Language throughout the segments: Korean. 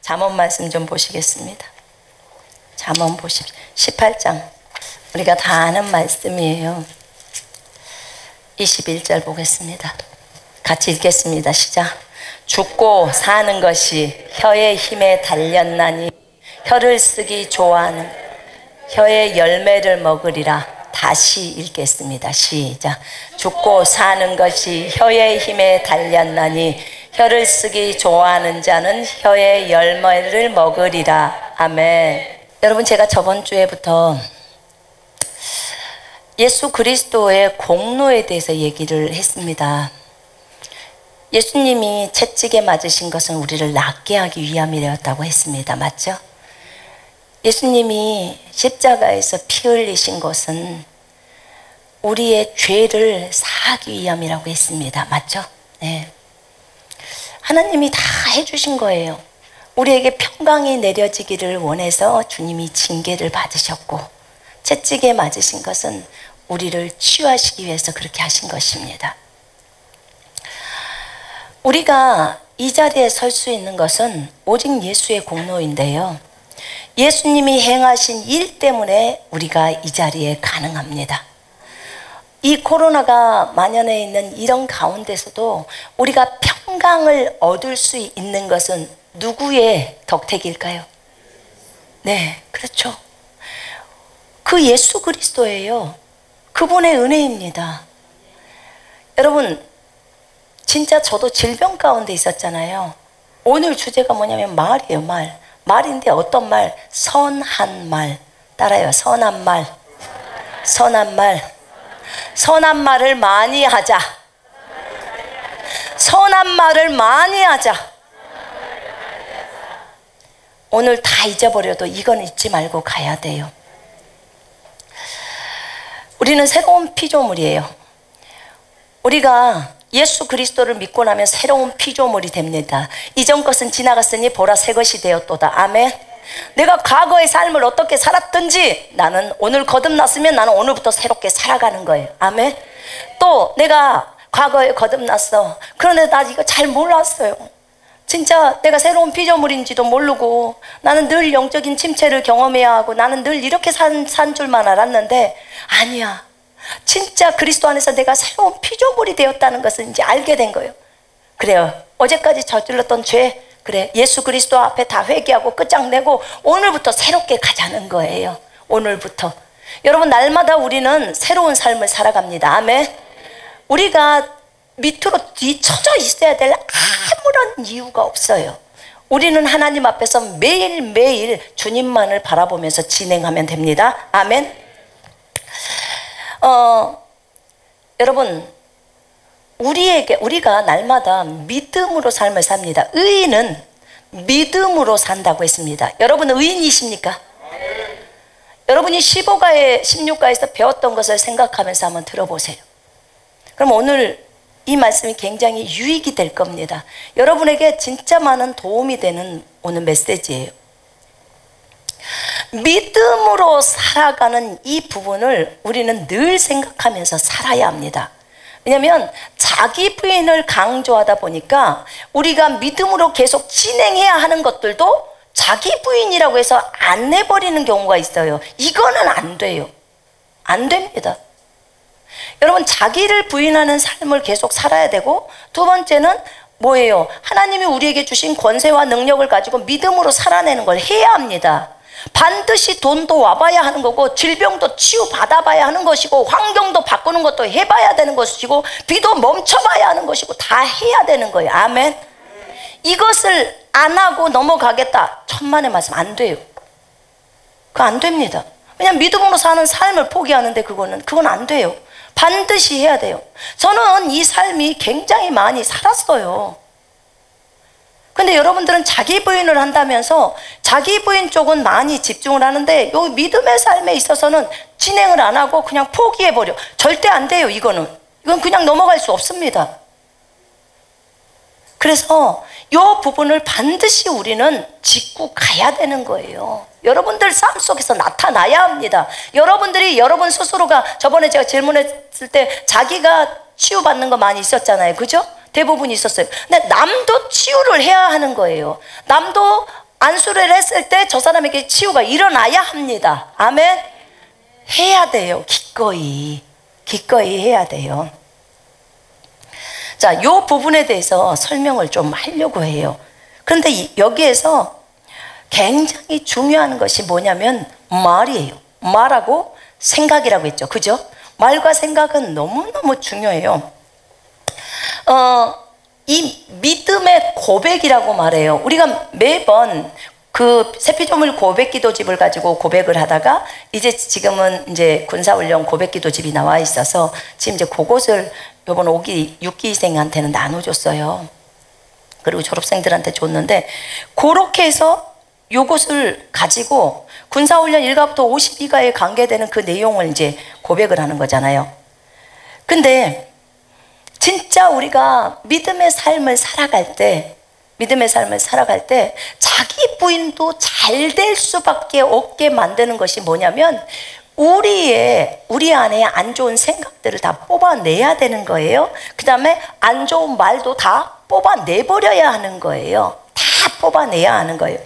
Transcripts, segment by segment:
잠언 말씀 좀 보시겠습니다. 잠언 보십시오. 18장. 우리가 다 아는 말씀이에요. 21절 보겠습니다. 같이 읽겠습니다. 시작. 죽고 사는 것이 혀의 힘에 달렸나니 혀를 쓰기 좋아하는 혀의 열매를 먹으리라. 다시 읽겠습니다. 시작. 죽고 사는 것이 혀의 힘에 달렸나니 혀를 쓰기 좋아하는 자는 혀의 열매를 먹으리라. 아멘. 여러분, 제가 저번 주에부터 예수 그리스도의 공로에 대해서 얘기를 했습니다. 예수님이 채찍에 맞으신 것은 우리를 낫게 하기 위함이었다고 했습니다. 맞죠? 예수님이 십자가에서 피 흘리신 것은 우리의 죄를 사하기 위함이라고 했습니다. 맞죠? 네. 하나님이 다 해주신 거예요. 우리에게 평강이 내려지기를 원해서 주님이 징계를 받으셨고, 채찍에 맞으신 것은 우리를 치유하시기 위해서 그렇게 하신 것입니다. 우리가 이 자리에 설 수 있는 것은 오직 예수의 공로인데요, 예수님이 행하신 일 때문에 우리가 이 자리에 가능합니다. 이 코로나가 만연해 있는 이런 가운데서도 우리가 평강을 얻을 수 있는 것은 누구의 덕택일까요? 네, 그렇죠. 그 예수 그리스도예요. 그분의 은혜입니다. 여러분, 진짜 저도 질병 가운데 있었잖아요. 오늘 주제가 뭐냐면 말이에요. 말인데 어떤 말? 선한 말. 따라요. 선한 말. 선한 말. 선한 말을 많이 하자. 선한 말을 많이 하자. 오늘 다 잊어버려도 이건 잊지 말고 가야 돼요. 우리는 새로운 피조물이에요. 우리가 예수 그리스도를 믿고 나면 새로운 피조물이 됩니다. 이전 것은 지나갔으니 보라 새 것이 되었도다. 아멘. 내가 과거의 삶을 어떻게 살았든지 나는 오늘 거듭났으면 나는 오늘부터 새롭게 살아가는 거예요. 아멘. 또 내가 과거에 거듭났어. 그런데 나 이거 잘 몰랐어요. 진짜 내가 새로운 피조물인지도 모르고 나는 늘 영적인 침체를 경험해야 하고 나는 늘 이렇게 산 줄만 알았는데 아니야. 진짜 그리스도 안에서 내가 새로운 피조물이 되었다는 것을 이제 알게 된 거예요. 그래요. 어제까지 저질렀던 죄, 그래, 예수 그리스도 앞에 다 회개하고 끝장내고 오늘부터 새롭게 가자는 거예요. 오늘부터. 여러분, 날마다 우리는 새로운 삶을 살아갑니다. 아멘. 우리가 밑으로 뒤쳐져 있어야 될 아무런 이유가 없어요. 우리는 하나님 앞에서 매일매일 주님만을 바라보면서 진행하면 됩니다. 아멘. 여러분, 우리가 날마다 믿음으로 삶을 삽니다. 의인은 믿음으로 산다고 했습니다. 여러분 의인이십니까? 여러분이 15가에 16가에서 배웠던 것을 생각하면서 한번 들어보세요. 그럼 오늘 이 말씀이 굉장히 유익이 될 겁니다. 여러분에게 진짜 많은 도움이 되는 오늘 메시지예요. 믿음으로 살아가는 이 부분을 우리는 늘 생각하면서 살아야 합니다. 왜냐하면 자기 부인을 강조하다 보니까 우리가 믿음으로 계속 진행해야 하는 것들도 자기 부인이라고 해서 안 내버리는 경우가 있어요. 이거는 안 돼요. 안 됩니다. 여러분, 자기를 부인하는 삶을 계속 살아야 되고, 두 번째는 뭐예요? 하나님이 우리에게 주신 권세와 능력을 가지고 믿음으로 살아내는 걸 해야 합니다. 반드시 돈도 와봐야 하는 거고, 질병도 치유받아봐야 하는 것이고, 환경도 바꾸는 것도 해봐야 되는 것이고, 비도 멈춰봐야 하는 것이고, 다 해야 되는 거예요. 아멘. 이것을 안 하고 넘어가겠다, 천만의 말씀. 안 돼요. 그거 안 됩니다. 왜냐면 믿음으로 사는 삶을 포기하는데 그건 안 돼요. 반드시 해야 돼요. 저는 이 삶이 굉장히 많이 살았어요. 근데 여러분들은 자기 부인을 한다면서 자기 부인 쪽은 많이 집중을 하는데 이 믿음의 삶에 있어서는 진행을 안 하고 그냥 포기해버려. 절대 안 돼요. 이건 그냥 넘어갈 수 없습니다. 그래서 이 부분을 반드시 우리는 짚고 가야 되는 거예요. 여러분들 삶 속에서 나타나야 합니다. 여러분들이 여러분 스스로가, 저번에 제가 질문했을 때 자기가 치유받는 거 많이 있었잖아요. 그죠? 대부분 있었어요. 근데 남도 치유를 해야 하는 거예요. 남도 안수를 했을 때 저 사람에게 치유가 일어나야 합니다. 아멘. 해야 돼요. 기꺼이 해야 돼요. 자, 요 부분에 대해서 설명을 좀 하려고 해요. 그런데 여기에서 굉장히 중요한 것이 뭐냐면 말이에요. 말하고 생각이라고 했죠. 그죠? 말과 생각은 너무너무 중요해요. 이 믿음의 고백이라고 말해요. 우리가 매번 그 새피조물 고백기도집을 가지고 고백을 하다가 지금은 이제 군사훈련 고백기도집이 나와 있어서 지금 이제 그것을 요번 6기생한테는 나눠줬어요. 그리고 졸업생들한테 줬는데, 그렇게 해서 요것을 가지고 군사훈련 1가부터 52가에 관계되는 그 내용을 이제 고백을 하는 거잖아요. 근데 진짜 우리가 믿음의 삶을 살아갈 때 자기 부인도 잘 될 수밖에 없게 만드는 것이 뭐냐면 우리 안에 안 좋은 생각들을 다 뽑아내야 되는 거예요. 그 다음에 안 좋은 말도 다 뽑아내버려야 하는 거예요. 다 뽑아내야 하는 거예요.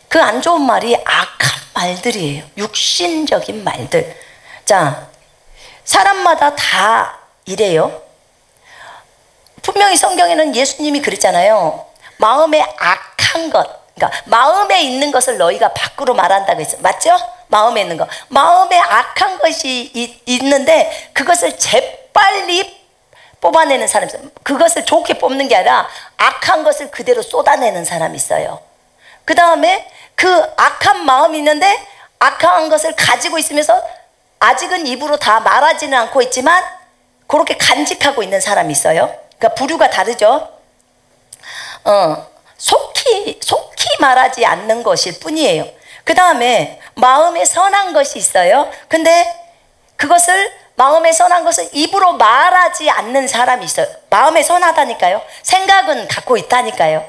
그 안 좋은 말이 악한 말들이에요. 육신적인 말들. 자, 사람마다 다 이래요. 분명히 성경에는 예수님이 그랬잖아요. 마음에 악한 것, 그러니까 마음에 있는 것을 너희가 밖으로 말한다고 했어요. 맞죠? 마음에 있는 거. 마음에 악한 것이 있는데 그것을 재빨리 뽑아내는 사람이 있어요. 그것을 좋게 뽑는 게 아니라 악한 것을 그대로 쏟아내는 사람이 있어요. 그 다음에 그 악한 마음이 있는데 악한 것을 가지고 있으면서 아직은 입으로 다 말하지는 않고 있지만 그렇게 간직하고 있는 사람이 있어요. 그러니까 부류가 다르죠. 속히 말하지 않는 것일 뿐이에요. 그 다음에 마음에 선한 것이 있어요. 근데 그것을 마음에 선한 것을 입으로 말하지 않는 사람이 있어요. 마음에 선하다니까요. 생각은 갖고 있다니까요.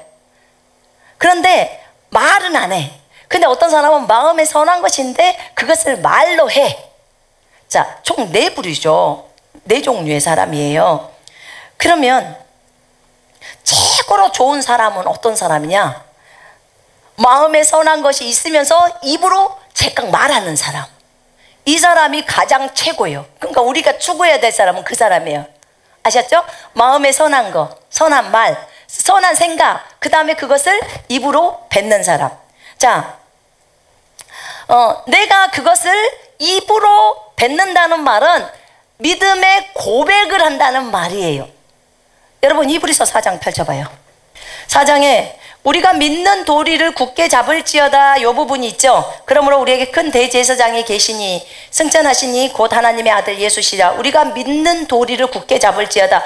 그런데 말은 안 해. 근데 어떤 사람은 마음에 선한 것인데 그것을 말로 해. 자, 총 4부류죠. 4종류의 사람이에요. 그러면 최고로 좋은 사람은 어떤 사람이냐? 마음에 선한 것이 있으면서 입으로 제깍 말하는 사람. 이 사람이 가장 최고예요. 그러니까 우리가 추구해야 될 사람은 그 사람이에요. 아셨죠? 마음에 선한 거, 선한 말, 선한 생각, 그 다음에 그것을 입으로 뱉는 사람. 자, 내가 그것을 입으로 뱉는다는 말은 믿음의 고백을 한다는 말이에요. 여러분, 이브리서 4장 펼쳐봐요. 4장에 우리가 믿는 도리를 굳게 잡을지어다 이 부분이 있죠. 그러므로 우리에게 큰 대제사장이 계시니 승천하시니 곧 하나님의 아들 예수시라. 우리가 믿는 도리를 굳게 잡을지어다.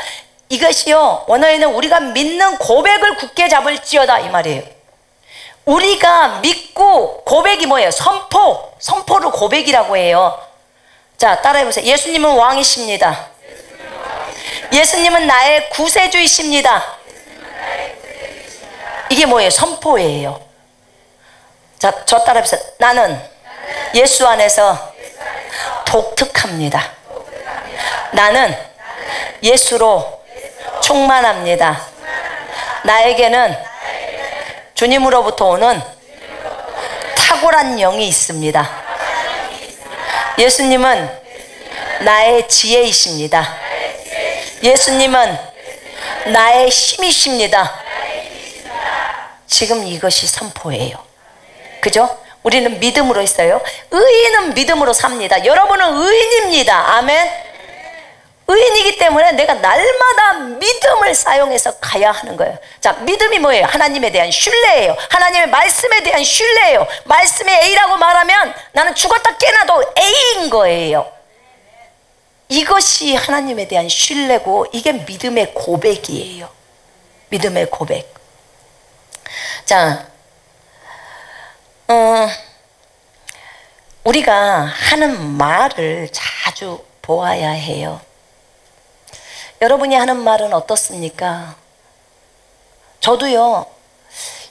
이것이요, 원어에는 우리가 믿는 고백을 굳게 잡을지어다 이 말이에요. 우리가 믿고, 고백이 뭐예요? 선포를 고백이라고 해요. 자, 따라해보세요. 예수님은 왕이십니다. 예수님은 나의 구세주이십니다. 이게 뭐예요? 선포예요. 자, 저 따라해보세요. 나는 예수 안에서 독특합니다. 나는 예수로 충만합니다. 나에게는 주님으로부터 오는 탁월한 영이 있습니다. 예수님은 나의 지혜이십니다. 예수님은 나의 힘이십니다. 지금 이것이 선포예요. 그죠? 우리는 믿음으로 했어요. 의인은 믿음으로 삽니다. 여러분은 의인입니다. 아멘. 의인이기 때문에 내가 날마다 믿음을 사용해서 가야 하는 거예요. 자, 믿음이 뭐예요? 하나님에 대한 신뢰예요. 하나님의 말씀에 대한 신뢰예요. 말씀의 A라고 말하면 나는 죽었다 깨나도 A인 거예요. 이것이 하나님에 대한 신뢰고 이게 믿음의 고백이에요. 믿음의 고백. 자, 우리가 하는 말을 자주 보아야 해요. 여러분이 하는 말은 어떻습니까? 저도요,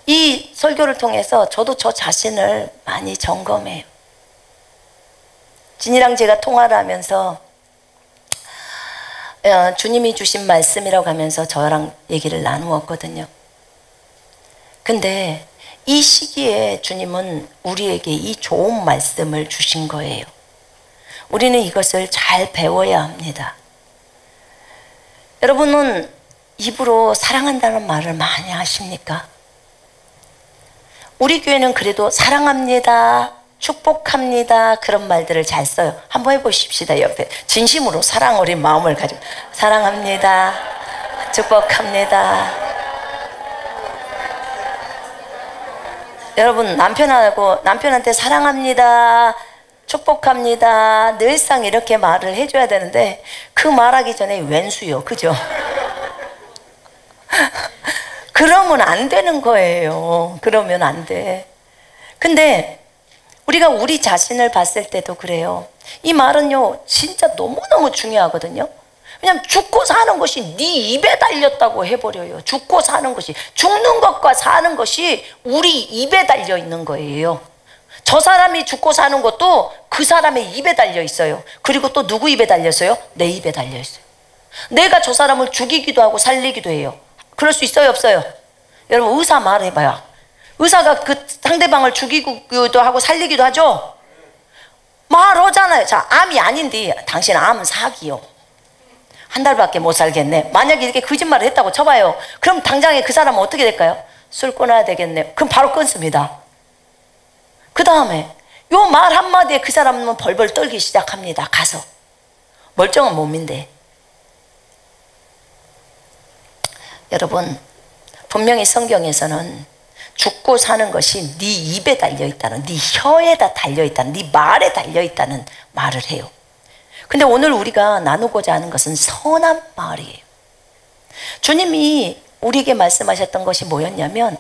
이 설교를 통해서 저도 저 자신을 많이 점검해요. 진이랑 제가 통화를 하면서 주님이 주신 말씀이라고 하면서 저랑 얘기를 나누었거든요. 근데 이 시기에 주님은 우리에게 이 좋은 말씀을 주신 거예요. 우리는 이것을 잘 배워야 합니다. 여러분은 입으로 사랑한다는 말을 많이 하십니까? 우리 교회는 그래도 사랑합니다, 축복합니다, 그런 말들을 잘 써요. 한번 해보십시다. 옆에 진심으로 사랑 어린 마음을 가지고 사랑합니다, 축복합니다. 여러분, 남편한테 사랑합니다, 축복합니다, 늘상 이렇게 말을 해줘야 되는데 그 말하기 전에 왼수요, 그죠? 그러면 안 되는 거예요. 그러면 안 돼. 근데 우리가 우리 자신을 봤을 때도 그래요. 이 말은요 진짜 너무너무 중요하거든요. 왜냐하면 죽고 사는 것이 네 입에 달렸다고 해버려요. 죽고 사는 것이, 죽는 것과 사는 것이 우리 입에 달려 있는 거예요. 저 사람이 죽고 사는 것도 그 사람의 입에 달려 있어요. 그리고 또 누구 입에 달렸어요? 내 입에 달려 있어요. 내가 저 사람을 죽이기도 하고 살리기도 해요. 그럴 수 있어요, 없어요? 여러분, 의사 말해봐요. 의사가 그 상대방을 죽이기도 하고 살리기도 하죠? 말하잖아요. 자, 암이 아닌데 당신 암은 사기요. 한 달밖에 못 살겠네. 만약에 이렇게 거짓말을 했다고 쳐봐요. 그럼 당장에 그 사람은 어떻게 될까요? 술 끊어야 되겠네. 그럼 바로 끊습니다. 그 다음에 요 말 한마디에 그 사람은 벌벌 떨기 시작합니다. 가서. 멀쩡한 몸인데. 여러분, 분명히 성경에서는 죽고 사는 것이 네 입에 달려있다는, 네 혀에다 달려있다는, 네 말에 달려있다는 말을 해요. 근데 오늘 우리가 나누고자 하는 것은 선한 말이에요. 주님이 우리에게 말씀하셨던 것이 뭐였냐면,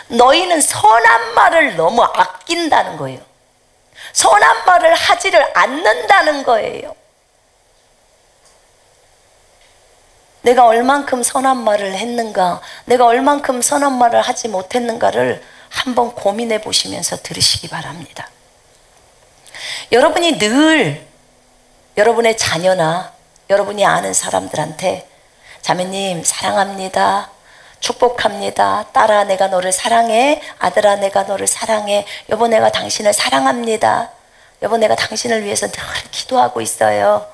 너희는 선한 말을 너무 아낀다는 거예요. 선한 말을 하지를 않는다는 거예요. 내가 얼만큼 선한 말을 했는가, 내가 얼만큼 선한 말을 하지 못했는가를 한번 고민해 보시면서 들으시기 바랍니다. 여러분이 늘 여러분의 자녀나 여러분이 아는 사람들한테 자매님 사랑합니다, 축복합니다, 딸아 내가 너를 사랑해, 아들아 내가 너를 사랑해, 여보 내가 당신을 사랑합니다, 여보 내가 당신을 위해서 늘 기도하고 있어요,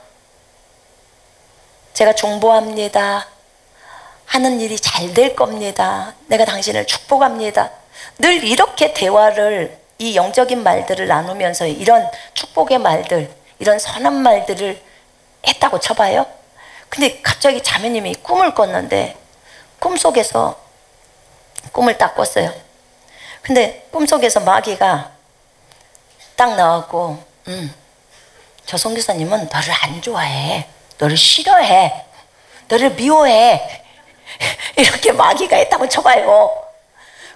제가 중보합니다, 하는 일이 잘 될 겁니다, 내가 당신을 축복합니다, 늘 이렇게 대화를, 이 영적인 말들을 나누면서 이런 축복의 말들, 이런 선한 말들을 했다고 쳐봐요. 근데 갑자기 자매님이 꿈을 꿨는데 꿈속에서 꿈을 딱 꿨어요. 근데 꿈속에서 마귀가 딱 나왔고 저 선교사님은 너를 안 좋아해, 너를 싫어해, 너를 미워해, 이렇게 마귀가 했다고 쳐봐요.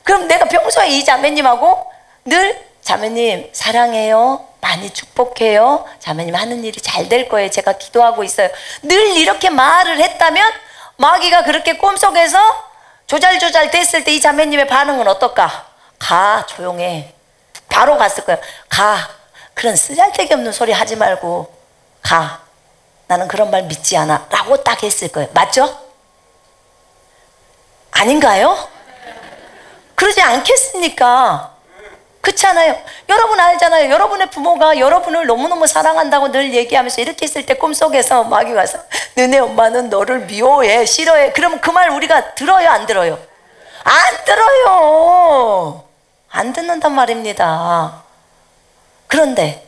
그럼 내가 평소에 이 자매님하고 늘 자매님 사랑해요, 많이 축복해요, 자매님 하는 일이 잘 될 거예요, 제가 기도하고 있어요, 늘 이렇게 말을 했다면 마귀가 그렇게 꿈속에서 조잘조잘 됐을 때 이 자매님의 반응은 어떨까? 가, 조용해. 바로 갔을 거예요. 가, 그런 쓰잘데기 없는 소리 하지 말고 가, 나는 그런 말 믿지 않아 라고 딱 했을 거예요. 맞죠? 아닌가요? 그러지 않겠습니까? 그렇잖아요. 여러분 알잖아요. 여러분의 부모가 여러분을 너무너무 사랑한다고 늘 얘기하면서 이렇게 있을 때 꿈속에서 마귀가 와서 너네 엄마는 너를 미워해, 싫어해, 그러면 그 말 우리가 들어요, 안 들어요? 안 들어요. 안 듣는단 말입니다. 그런데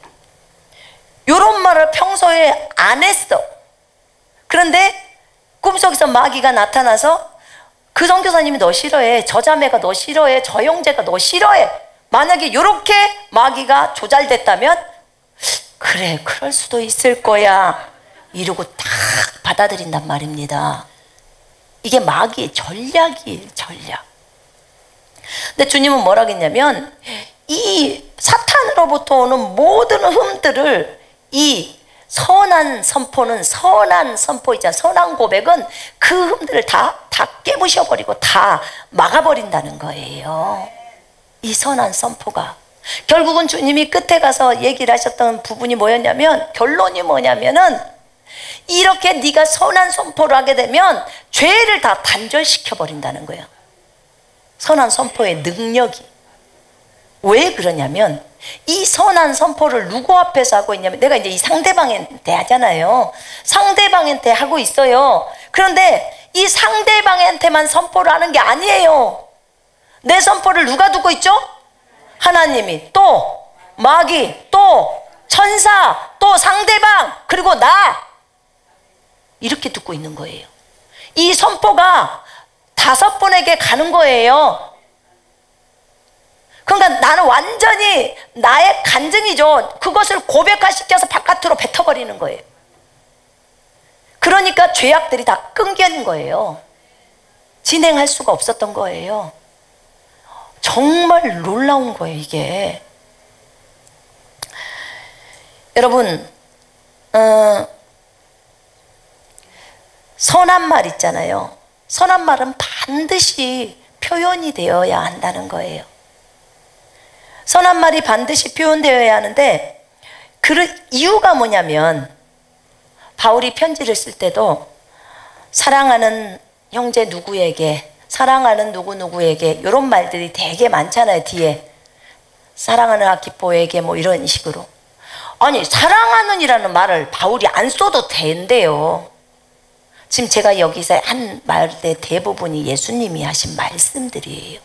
이런 말을 평소에 안 했어. 그런데 꿈속에서 마귀가 나타나서 그 선교사님이 너 싫어해, 저 자매가 너 싫어해, 저 형제가 너 싫어해, 만약에 이렇게 마귀가 조잘됐다면 그래, 그럴 수도 있을 거야 이러고 딱 받아들인단 말입니다. 이게 마귀의 전략이에요, 전략. 근데 주님은 뭐라 했냐면 이 사탄으로부터 오는 모든 흠들을, 이 선한 선포는, 선한 선포이자 선한 고백은 그 흠들을 다 깨부셔버리고 다 막아버린다는 거예요. 이 선한 선포가 결국은 주님이 끝에 가서 얘기를 하셨던 부분이 뭐였냐면, 결론이 뭐냐면은 이렇게 네가 선한 선포를 하게 되면 죄를 다 단절시켜 버린다는 거예요. 선한 선포의 능력이. 왜 그러냐면 이 선한 선포를 누구 앞에서 하고 있냐면 내가 이제 이 상대방한테 하잖아요. 상대방한테 하고 있어요. 그런데 이 상대방한테만 선포를 하는 게 아니에요. 내 선포를 누가 두고 있죠? 하나님이, 또 마귀, 또 천사, 또 상대방, 그리고 나, 이렇게 듣고 있는 거예요. 이 선포가 5분에게 가는 거예요. 그러니까 나는 완전히 나의 간증이죠. 그것을 고백화시켜서 바깥으로 뱉어버리는 거예요. 그러니까 죄악들이 다 끊긴 거예요. 진행할 수가 없었던 거예요. 정말 놀라운 거예요, 이게. 여러분, 선한 말 있잖아요. 선한 말은 반드시 표현이 되어야 한다는 거예요. 선한 말이 반드시 표현되어야 하는데 그 이유가 뭐냐면 바울이 편지를 쓸 때도 사랑하는 형제 누구에게, 사랑하는 누구누구에게 이런 말들이 되게 많잖아요. 뒤에 사랑하는 아키포에게 뭐 이런 식으로. 아니 사랑하는 이라는 말을 바울이 안 써도 된대요. 지금 제가 여기서 한 말의 대부분이 예수님이 하신 말씀들이에요.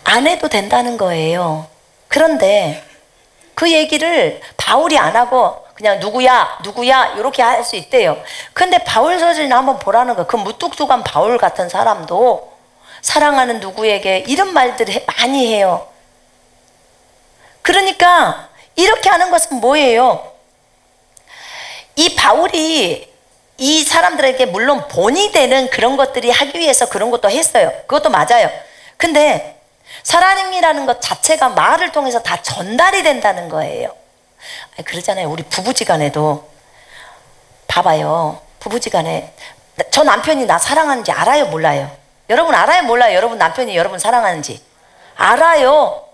안 해도 된다는 거예요. 그런데 그 얘기를 바울이 안 하고 그냥 누구야 누구야 이렇게 할 수 있대요. 근데 바울 서신을 한번 보라는 거예요. 그 무뚝뚝한 바울 같은 사람도 사랑하는 누구에게 이런 말들을 많이 해요. 그러니까 이렇게 하는 것은 뭐예요? 이 바울이 이 사람들에게 물론 본이 되는 그런 것들이 하기 위해서 그런 것도 했어요. 그것도 맞아요. 근데 사랑이라는 것 자체가 말을 통해서 다 전달이 된다는 거예요. 그러잖아요. 우리 부부지간에도 봐봐요. 부부지간에 저 남편이 나 사랑하는지 알아요, 몰라요? 여러분 알아요, 몰라요? 여러분 남편이 여러분 사랑하는지 알아요.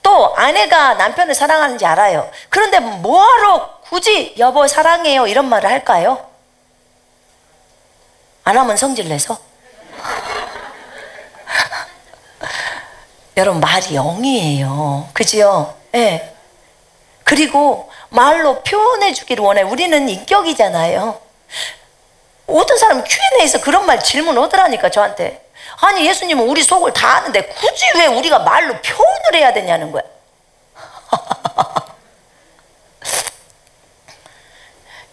또 아내가 남편을 사랑하는지 알아요. 그런데 뭐하러 굳이 여보 사랑해요 이런 말을 할까요? 안 하면 성질내서? 여러분 말이 영이에요. 그지요? 네. 그리고 말로 표현해 주기를 원해요. 우리는 인격이잖아요. 어떤 사람 Q&A에서 그런 말 질문 하더라니까 저한테. 아니 예수님은 우리 속을 다 아는데 굳이 왜 우리가 말로 표현을 해야 되냐는 거야.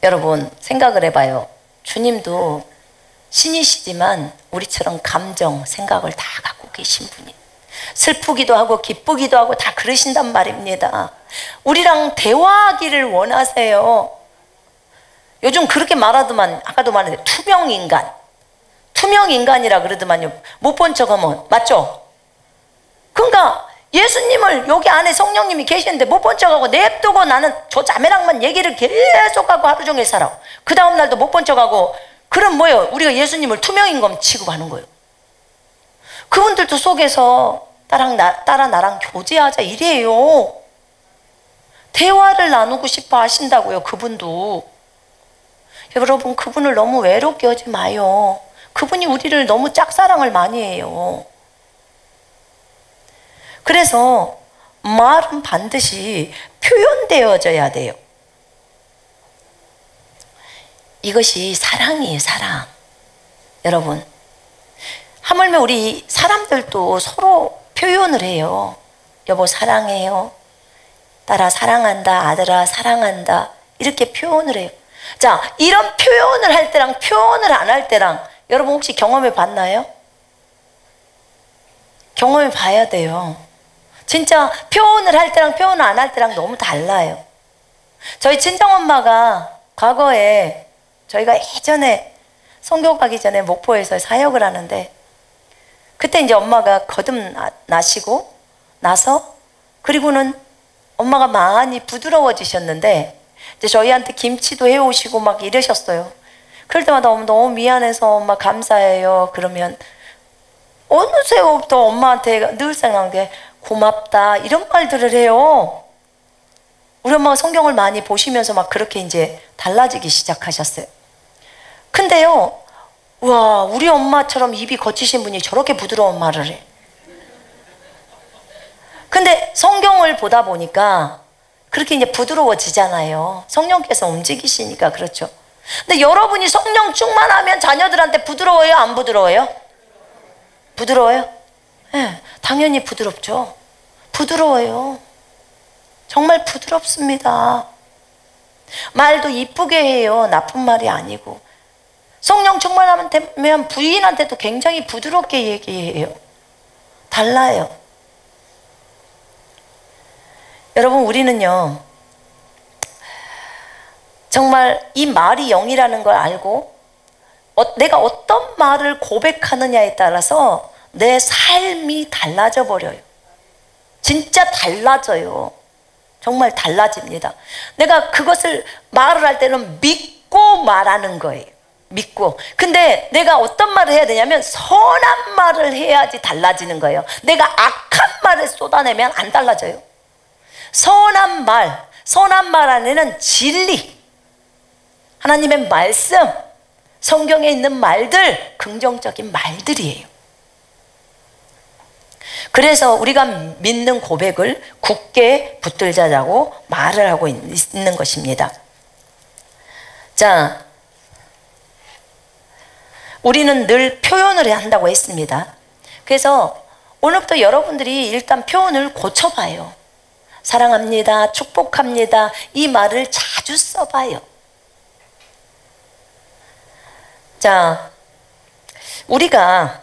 여러분 생각을 해봐요. 주님도 신이시지만 우리처럼 감정, 생각을 다 갖고 계신 분이에요. 슬프기도 하고 기쁘기도 하고 다 그러신단 말입니다. 우리랑 대화하기를 원하세요. 요즘 그렇게 말하더만, 아까도 말했는데 투명인간, 투명인간이라 그러더만요. 못 본 척하면. 맞죠? 그러니까 예수님을 여기 안에 성령님이 계시는데 못 본 척하고 냅두고 나는 저 자매랑만 얘기를 계속하고 하루 종일 살아. 그 다음 날도 못 본 척하고. 그럼 뭐예요? 우리가 예수님을 투명인간 취급하는 거예요. 그분들도 속에서 따라 나랑 교제하자 이래요. 대화를 나누고 싶어 하신다고요. 그분도. 여러분 그분을 너무 외롭게 하지 마요. 그분이 우리를 너무 짝사랑을 많이 해요. 그래서 말은 반드시 표현되어져야 돼요. 이것이 사랑이에요. 사랑. 여러분 하물며 우리 사람들도 서로 표현을 해요. 여보 사랑해요. 딸아 사랑한다. 아들아 사랑한다. 이렇게 표현을 해요. 자, 이런 표현을 할 때랑 표현을 안 할 때랑 여러분 혹시 경험해 봤나요? 경험해 봐야 돼요. 진짜 표현을 할 때랑 표현을 안 할 때랑 너무 달라요. 저희 친정엄마가 과거에 저희가 예전에 선교 가기 전에 목포에서 사역을 하는데 그때 이제 엄마가 거듭나시고 나서 그리고는 엄마가 많이 부드러워지셨는데 이제 저희한테 김치도 해오시고 막 이러셨어요. 그럴 때마다 너무 미안해서 엄마 감사해요. 그러면 어느새부터 엄마한테 늘 생각한 게 고맙다 이런 말들을 해요. 우리 엄마가 성경을 많이 보시면서 막 그렇게 이제 달라지기 시작하셨어요. 근데요 와, 우리 엄마처럼 입이 거치신 분이 저렇게 부드러운 말을 해. 근데 성경을 보다 보니까 그렇게 이제 부드러워지잖아요. 성령께서 움직이시니까. 그렇죠. 근데 여러분이 성령 충만하면 자녀들한테 부드러워요, 안 부드러워요? 부드러워요? 네, 당연히 부드럽죠. 부드러워요. 정말 부드럽습니다. 말도 이쁘게 해요. 나쁜 말이 아니고. 성령 충만하면 부인한테도 굉장히 부드럽게 얘기해요. 달라요. 여러분, 우리는요, 정말 이 말이 영이라는 걸 알고 내가 어떤 말을 고백하느냐에 따라서 내 삶이 달라져 버려요. 진짜 달라져요. 정말 달라집니다. 내가 그것을 말을 할 때는 믿고 말하는 거예요. 믿고. 근데 내가 어떤 말을 해야 되냐면 선한 말을 해야지 달라지는 거예요. 내가 악한 말을 쏟아내면 안 달라져요. 선한 말 안에는 진리, 하나님의 말씀, 성경에 있는 말들, 긍정적인 말들이에요. 그래서 우리가 믿는 고백을 굳게 붙들자라고 말을 하고 있는 것입니다. 자, 우리는 늘 표현을 한다고 했습니다. 그래서 오늘부터 여러분들이 일단 표현을 고쳐봐요. 사랑합니다, 축복합니다, 이 말을 자주 써봐요. 자, 우리가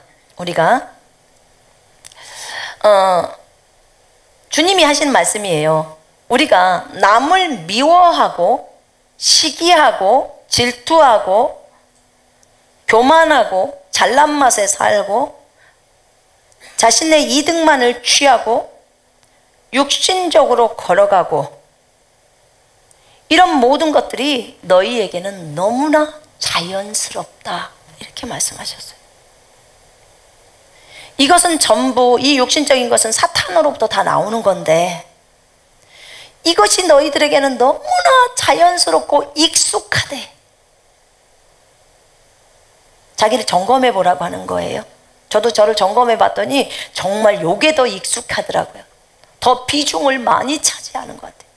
주님이 하신 말씀이에요. 우리가 남을 미워하고 시기하고 질투하고 교만하고 잘난 맛에 살고 자신의 이득만을 취하고 육신적으로 걸어가고 이런 모든 것들이 너희에게는 너무나 자연스럽다, 이렇게 말씀하셨어요. 이것은 전부, 이 육신적인 것은 사탄으로부터 다 나오는 건데 이것이 너희들에게는 너무나 자연스럽고 익숙하대. 자기를 점검해 보라고 하는 거예요. 저도 저를 점검해 봤더니 정말 요게 더 익숙하더라고요. 더 비중을 많이 차지하는 것 같아요.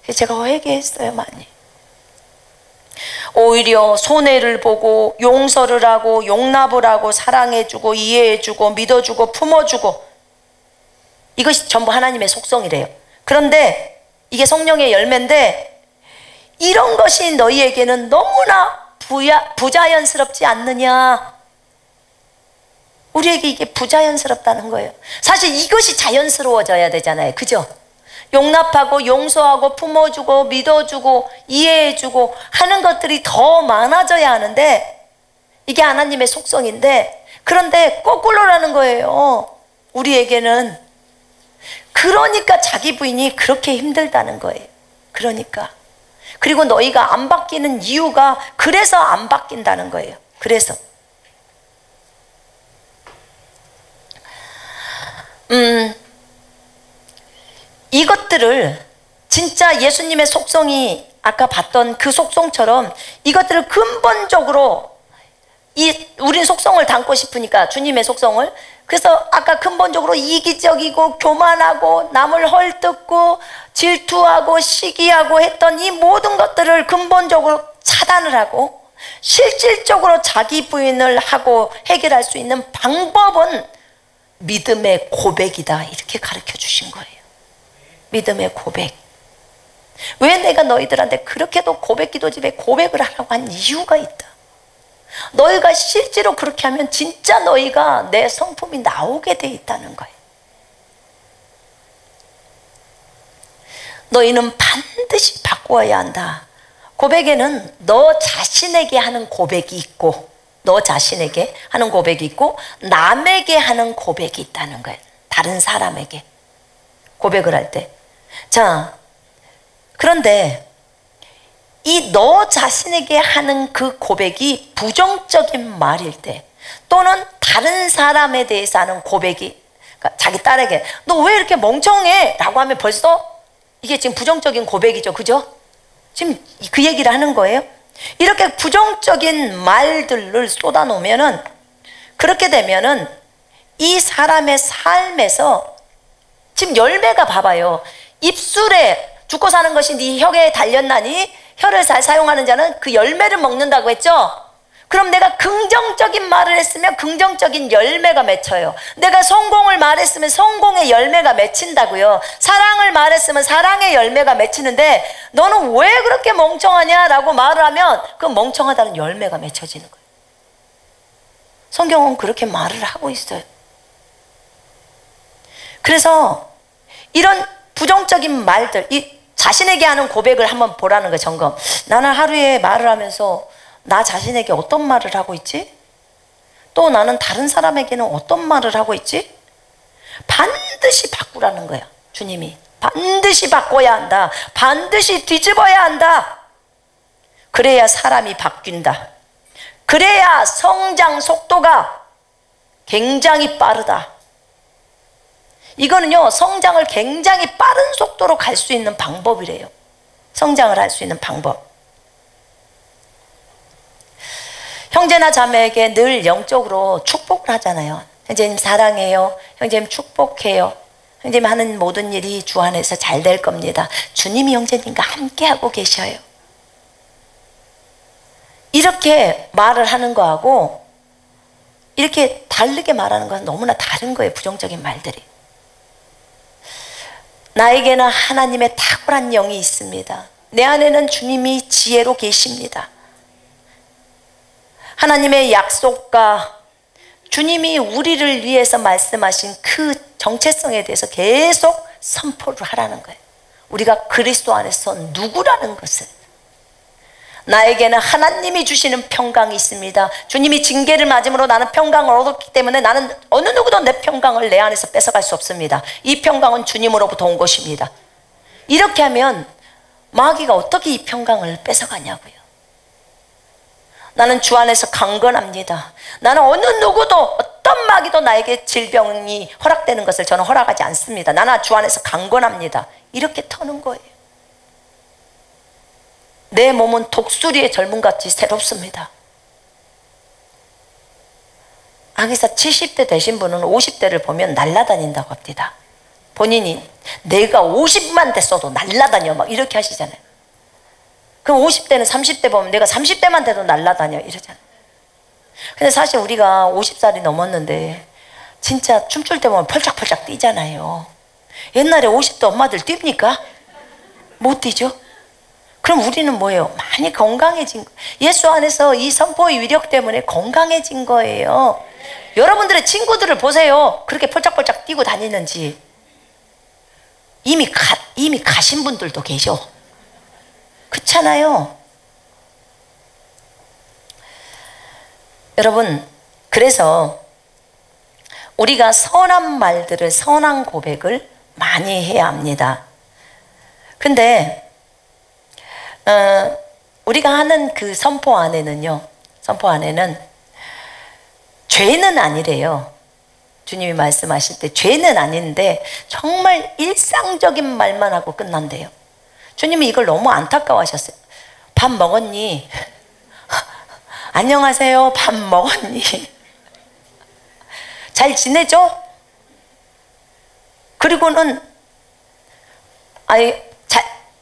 그래서 제가 회개했어요, 많이. 오히려 손해를 보고 용서를 하고 용납을 하고 사랑해주고 이해해주고 믿어주고 품어주고, 이것이 전부 하나님의 속성이래요. 그런데 이게 성령의 열매인데 이런 것이 너희에게는 너무나 부자연스럽지 않느냐. 우리에게 이게 부자연스럽다는 거예요. 사실 이것이 자연스러워져야 되잖아요. 그죠? 용납하고 용서하고 품어주고 믿어주고 이해해주고 하는 것들이 더 많아져야 하는데 이게 하나님의 속성인데, 그런데 거꾸로라는 거예요. 우리에게는. 그러니까 자기 부인이 그렇게 힘들다는 거예요. 그러니까. 그리고 너희가 안 바뀌는 이유가 그래서 안 바뀐다는 거예요. 그래서 이것들을 진짜 예수님의 속성이 아까 봤던 그 속성처럼 이것들을 근본적으로, 우린 속성을 담고 싶으니까 주님의 속성을, 그래서 아까 근본적으로 이기적이고 교만하고 남을 헐뜯고 질투하고 시기하고 했던 이 모든 것들을 근본적으로 차단을 하고 실질적으로 자기 부인을 하고 해결할 수 있는 방법은 믿음의 고백이다, 이렇게 가르쳐 주신 거예요. 믿음의 고백. 왜 내가 너희들한테 그렇게도 고백 기도집에 고백을 하라고 한 이유가 있다. 너희가 실제로 그렇게 하면 진짜 너희가 내 성품이 나오게 돼 있다는 거예요. 너희는 반드시 바꾸어야 한다. 고백에는 너 자신에게 하는 고백이 있고, 너 자신에게 하는 고백이 있고 남에게 하는 고백이 있다는 거예요. 다른 사람에게 고백을 할 때. 자, 그런데 이 너 자신에게 하는 그 고백이 부정적인 말일 때, 또는 다른 사람에 대해서 하는 고백이, 그러니까 자기 딸에게 너 왜 이렇게 멍청해? 라고 하면 벌써 이게 지금 부정적인 고백이죠. 그죠? 지금 그 얘기를 하는 거예요. 이렇게 부정적인 말들을 쏟아놓으면은, 그렇게 되면은 이 사람의 삶에서 지금 열매가 봐봐요. 입술에 죽고 사는 것이 네 혀에 달렸나니 혀를 잘 사용하는 자는 그 열매를 먹는다고 했죠. 그럼 내가 긍정적인 말을 했으면 긍정적인 열매가 맺혀요. 내가 성공을 말했으면 성공의 열매가 맺힌다고요. 사랑을 말했으면 사랑의 열매가 맺히는데, 너는 왜 그렇게 멍청하냐 라고 말을 하면 그 멍청하다는 열매가 맺혀지는 거예요. 성경은 그렇게 말을 하고 있어요. 그래서 이런 부정적인 말들, 이 자신에게 하는 고백을 한번 보라는 거예요. 점검. 나는 하루에 말을 하면서 나 자신에게 어떤 말을 하고 있지? 또 나는 다른 사람에게는 어떤 말을 하고 있지? 반드시 바꾸라는 거야. 주님이 반드시 바꿔야 한다. 반드시 뒤집어야 한다. 그래야 사람이 바뀐다. 그래야 성장 속도가 굉장히 빠르다. 이거는요, 성장을 굉장히 빠른 속도로 갈 수 있는 방법이래요. 성장을 할 수 있는 방법. 형제나 자매에게 늘 영적으로 축복을 하잖아요. 형제님 사랑해요. 형제님 축복해요. 형제님 하는 모든 일이 주 안에서 잘 될 겁니다. 주님이 형제님과 함께하고 계셔요. 이렇게 말을 하는 거하고 이렇게 다르게 말하는 건 너무나 다른 거예요. 부정적인 말들이. 나에게는 하나님의 탁월한 영이 있습니다. 내 안에는 주님이 지혜로 계십니다. 하나님의 약속과 주님이 우리를 위해서 말씀하신 그 정체성에 대해서 계속 선포를 하라는 거예요. 우리가 그리스도 안에서 누구라는 것을. 나에게는 하나님이 주시는 평강이 있습니다. 주님이 징계를 맞음으로 나는 평강을 얻었기 때문에 나는 어느 누구도 내 평강을 내 안에서 뺏어갈 수 없습니다. 이 평강은 주님으로부터 온 것입니다. 이렇게 하면 마귀가 어떻게 이 평강을 뺏어가냐고요. 나는 주 안에서 강건합니다. 나는 어느 누구도 어떤 마귀도 나에게 질병이 허락되는 것을 저는 허락하지 않습니다. 나는 주 안에서 강건합니다. 이렇게 터는 거예요. 내 몸은 독수리의 젊음같이 새롭습니다. 아기사 70대 되신 분은 50대를 보면 날아다닌다고 합니다. 본인이 내가 50만 됐어도 날아다녀 막 이렇게 하시잖아요. 그럼 50대는 30대 보면 내가 30대만 돼도 날아다녀 이러잖아요. 근데 사실 우리가 50살이 넘었는데 진짜 춤출 때 보면 펄짝펄짝 뛰잖아요. 옛날에 50대 엄마들 뜁니까? 못 뛰죠? 그럼 우리는 뭐예요? 많이 건강해진 거예요. 예수 안에서 이 선포의 위력 때문에 건강해진 거예요. 여러분들의 친구들을 보세요. 그렇게 펄짝펄짝 뛰고 다니는지. 이미 가신 분들도 계셔. 그렇잖아요. 여러분, 그래서 우리가 선한 말들을, 선한 고백을 많이 해야 합니다. 근데 우리가 하는 그 선포 안에는요, 선포 안에는 죄는 아니래요. 주님이 말씀하실 때 죄는 아닌데 정말 일상적인 말만 하고 끝난대요. 주님이 이걸 너무 안타까워하셨어요. 밥 먹었니? 안녕하세요. 밥 먹었니? 잘 지내죠? 그리고는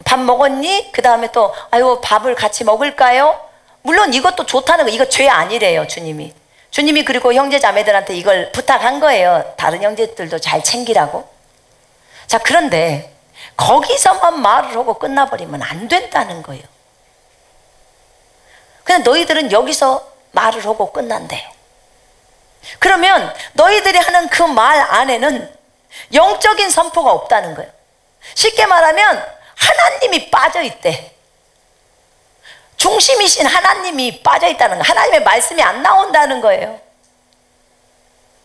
밥 먹었니? 그 다음에 또 아유 밥을 같이 먹을까요? 물론 이것도 좋다는 거, 이거 죄 아니래요. 주님이 그리고 형제 자매들한테 이걸 부탁한 거예요. 다른 형제들도 잘 챙기라고. 자, 그런데 거기서만 말을 하고 끝나버리면 안 된다는 거예요. 그냥 너희들은 여기서 말을 하고 끝난대. 그러면 너희들이 하는 그 말 안에는 영적인 선포가 없다는 거예요. 쉽게 말하면 하나님이 빠져있대. 중심이신 하나님이 빠져있다는 거예요. 하나님의 말씀이 안 나온다는 거예요.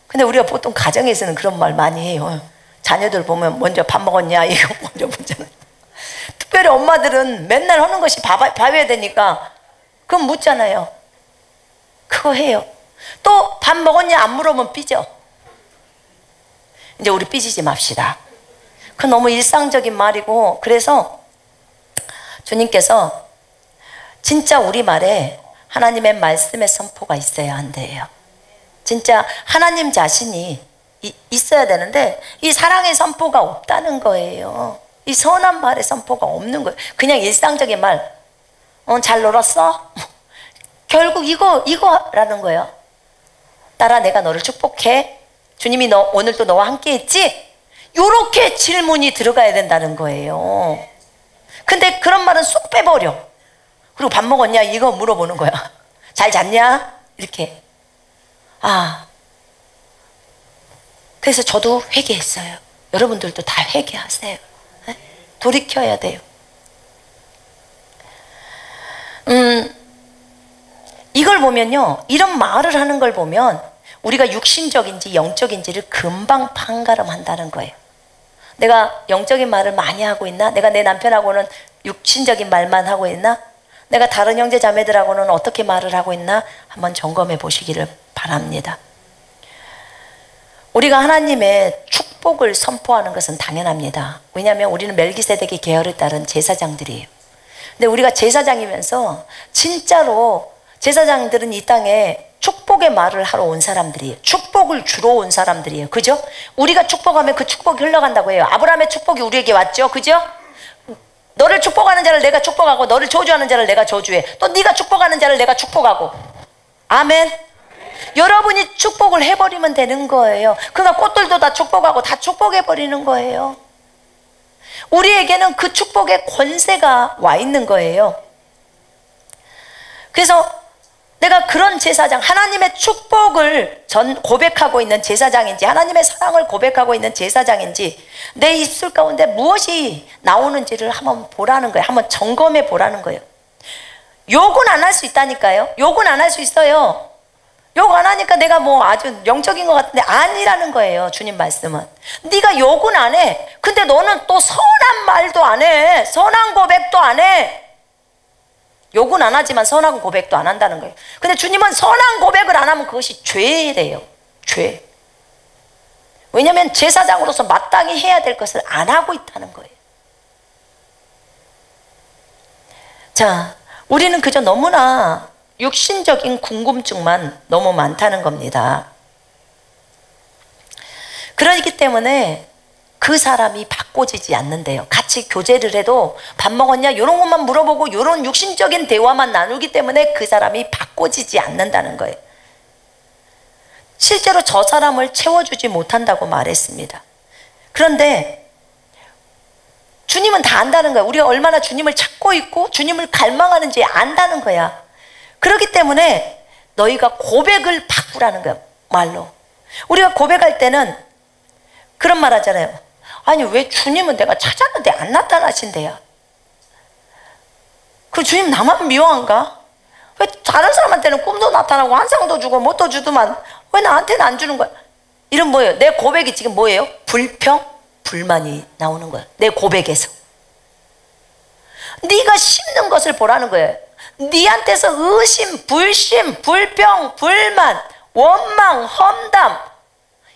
근데 우리가 보통 가정에서는 그런 말 많이 해요. 자녀들 보면 먼저 밥 먹었냐 이거 먼저 묻잖아요. 특별히 엄마들은 맨날 하는 것이 밥해야 되니까 그건 묻잖아요. 그거 해요. 또 밥 먹었냐 안 물어보면 삐져. 이제 우리 삐지지 맙시다. 그건 너무 일상적인 말이고, 그래서 주님께서 진짜 우리말에 하나님의 말씀의 선포가 있어야 한대요. 진짜 하나님 자신이 있어야 되는데 이 사랑의 선포가 없다는 거예요. 이 선한 말의 선포가 없는 거예요. 그냥 일상적인 말, 잘 놀았어? 결국 이거라는 거예요. 딸아, 내가 너를 축복해. 주님이 오늘도 너와 함께 했지? 요렇게 질문이 들어가야 된다는 거예요. 근데 그런 말은 쏙 빼버려. 그리고 밥 먹었냐? 이거 물어보는 거야. 잘 잤냐? 이렇게. 그래서 저도 회개했어요. 여러분들도 다 회개하세요. 네? 돌이켜야 돼요. 이걸 보면요, 이런 말을 하는 걸 보면 우리가 육신적인지 영적인지를 금방 판가름한다는 거예요. 내가 영적인 말을 많이 하고 있나? 내가 내 남편하고는 육신적인 말만 하고 있나? 내가 다른 형제 자매들하고는 어떻게 말을 하고 있나? 한번 점검해 보시기를 바랍니다. 우리가 하나님의 축복을 선포하는 것은 당연합니다. 왜냐하면 우리는 멜기세덱의 계열에 따른 제사장들이에요. 근데 우리가 제사장이면서 진짜로 제사장들은 이 땅에 축복의 말을 하러 온 사람들이에요. 축복을 주러 온 사람들이에요. 그죠? 우리가 축복하면 그 축복이 흘러간다고 해요. 아브라함의 축복이 우리에게 왔죠. 그죠? 너를 축복하는 자를 내가 축복하고 너를 저주하는 자를 내가 저주해. 또 네가 축복하는 자를 내가 축복하고. 아멘. 여러분이 축복을 해버리면 되는 거예요. 그러니까 꽃들도 다 축복하고 다 축복해버리는 거예요. 우리에게는 그 축복의 권세가 와 있는 거예요. 그래서 내가 그런 제사장, 하나님의 축복을 고백하고 있는 제사장인지, 하나님의 사랑을 고백하고 있는 제사장인지, 내 입술 가운데 무엇이 나오는지를 한번 보라는 거예요. 한번 점검해 보라는 거예요. 욕은 안 할 수 있다니까요. 욕은 안 할 수 있어요. 욕 안 하니까 내가 뭐 아주 영적인 것 같은데 아니라는 거예요. 주님 말씀은. 네가 욕은 안 해. 근데 너는 또 선한 말도 안 해. 선한 고백도 안 해. 욕은 안 하지만 선한 고백도 안 한다는 거예요. 근데 주님은 선한 고백을 안 하면 그것이 죄래요. 죄. 왜냐하면 제사장으로서 마땅히 해야 될 것을 안 하고 있다는 거예요. 자, 우리는 그저 너무나 육신적인 궁금증만 너무 많다는 겁니다. 그러기 때문에 그 사람이 바꿔지지 않는데요. 같이 교제를 해도 밥 먹었냐? 이런 것만 물어보고 이런 육신적인 대화만 나누기 때문에 그 사람이 바꿔지지 않는다는 거예요. 실제로 저 사람을 채워주지 못한다고 말했습니다. 그런데 주님은 다 안다는 거야. 우리가 얼마나 주님을 찾고 있고 주님을 갈망하는지 안다는 거야. 그렇기 때문에 너희가 고백을 바꾸라는 거야. 말로. 우리가 고백할 때는 그런 말 하잖아요. 아니, 왜 주님은 내가 찾았는데 안 나타나신대요? 그 주님 나만 미워한가? 왜 다른 사람한테는 꿈도 나타나고 환상도 주고 뭣도 주더만 왜 나한테는 안 주는 거야? 이런 뭐예요? 내 고백이 지금 뭐예요? 불평, 불만이 나오는 거야. 내 고백에서. 네가 심는 것을 보라는 거예요. 네한테서 의심, 불심, 불평, 불만, 원망, 험담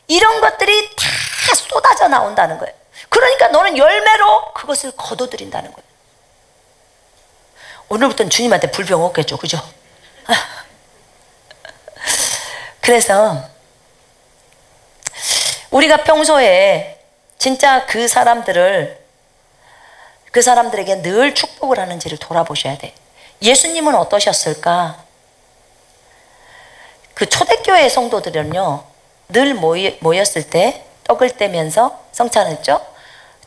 이런 것들이 다 쏟아져 나온다는 거예요. 그러니까 너는 열매로 그것을 거둬들인다는 거예요. 오늘부터는 주님한테 불평 없겠죠. 그죠? 그래서 우리가 평소에 진짜 그 사람들에게 늘 축복을 하는지를 돌아보셔야 돼. 예수님은 어떠셨을까? 그 초대교회 성도들은요, 늘 모였을 때 떡을 떼면서 성찬했죠?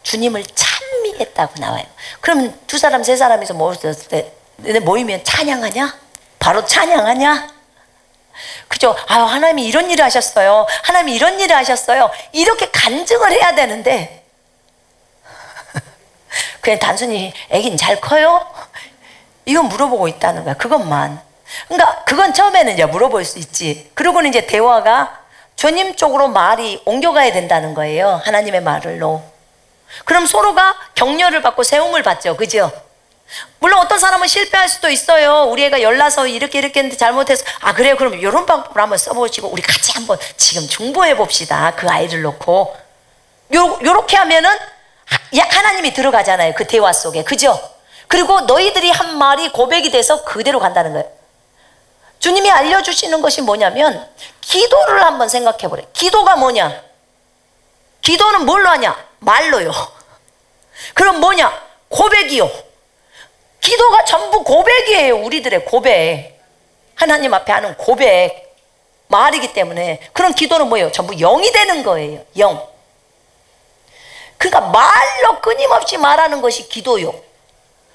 주님을 찬미했다고 나와요. 그러면 두 사람, 세 사람이서 모였을 때 모이면 찬양하냐? 바로 찬양하냐? 그죠? 아, 하나님이 이런 일을 하셨어요. 하나님이 이런 일을 하셨어요. 이렇게 간증을 해야 되는데 그냥 단순히 애기는 잘 커요? 이거 물어보고 있다는 거야. 그것만. 그러니까 그건 처음에는 이제 물어볼 수 있지. 그러고는 이제 대화가 주님 쪽으로 말이 옮겨가야 된다는 거예요. 하나님의 말로. 그럼 서로가 격려를 받고 세움을 받죠. 그죠? 물론 어떤 사람은 실패할 수도 있어요. 우리 애가 열나서 이렇게 했는데 잘못해서 그래요. 그럼 이런 방법을 한번 써보시고 우리 같이 한번 지금 중보해 봅시다. 그 아이를 놓고. 요렇게 하면은 하나님이 들어가잖아요. 그 대화 속에. 그죠? 그리고 너희들이 한 말이 고백이 돼서 그대로 간다는 거예요. 주님이 알려주시는 것이 뭐냐면 기도를 한번 생각해 보래. 기도가 뭐냐? 기도는 뭘로 하냐? 말로요. 그럼 뭐냐? 고백이요. 기도가 전부 고백이에요. 우리들의 고백. 하나님 앞에 하는 고백. 말이기 때문에. 그런 기도는 뭐예요? 전부 영이 되는 거예요. 영. 그러니까 말로 끊임없이 말하는 것이 기도요.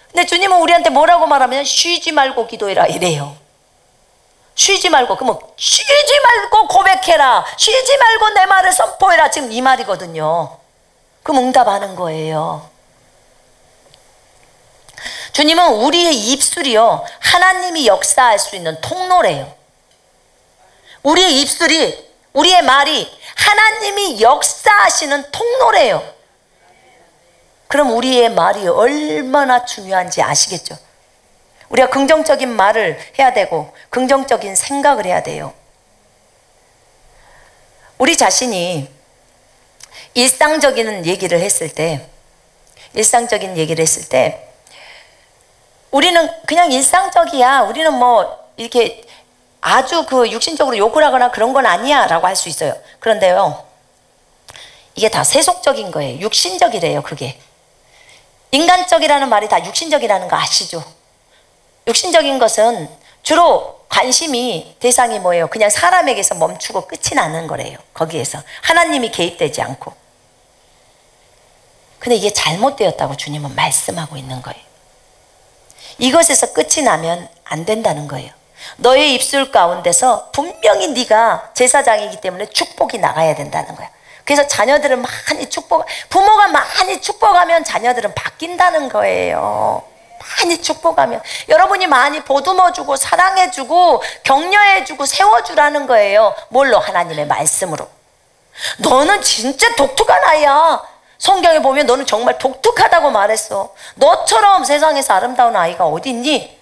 근데 주님은 우리한테 뭐라고 말하면 쉬지 말고 기도해라 이래요. 쉬지 말고. 그러면 쉬지 말고 고백해라. 쉬지 말고 내 말을 선포해라. 지금 이 말이거든요. 그럼 응답하는 거예요. 주님은 우리의 입술이요, 하나님이 역사할 수 있는 통로래요. 우리의 입술이, 우리의 말이 하나님이 역사하시는 통로래요. 그럼 우리의 말이 얼마나 중요한지 아시겠죠? 우리가 긍정적인 말을 해야 되고 긍정적인 생각을 해야 돼요. 우리 자신이 일상적인 얘기를 했을 때 우리는 그냥 일상적이야. 우리는 뭐 이렇게 아주 그 육신적으로 욕을 하거나 그런 건 아니야 라고 할 수 있어요. 그런데요, 이게 다 세속적인 거예요. 육신적이래요. 그게 인간적이라는 말이 다 육신적이라는 거 아시죠? 육신적인 것은 주로 관심이 대상이 뭐예요? 그냥 사람에게서 멈추고 끝이 나는 거래요. 거기에서 하나님이 개입되지 않고. 근데 이게 잘못되었다고 주님은 말씀하고 있는 거예요. 이것에서 끝이 나면 안 된다는 거예요. 너의 입술 가운데서 분명히 네가 제사장이기 때문에 축복이 나가야 된다는 거야. 그래서 자녀들은 많이 부모가 많이 축복하면 자녀들은 바뀐다는 거예요. 많이 축복하면. 여러분이 많이 보듬어주고 사랑해주고 격려해주고 세워주라는 거예요. 뭘로? 하나님의 말씀으로. 너는 진짜 독특한 아이야. 성경에 보면 너는 정말 독특하다고 말했어. 너처럼 세상에서 아름다운 아이가 어디 있니?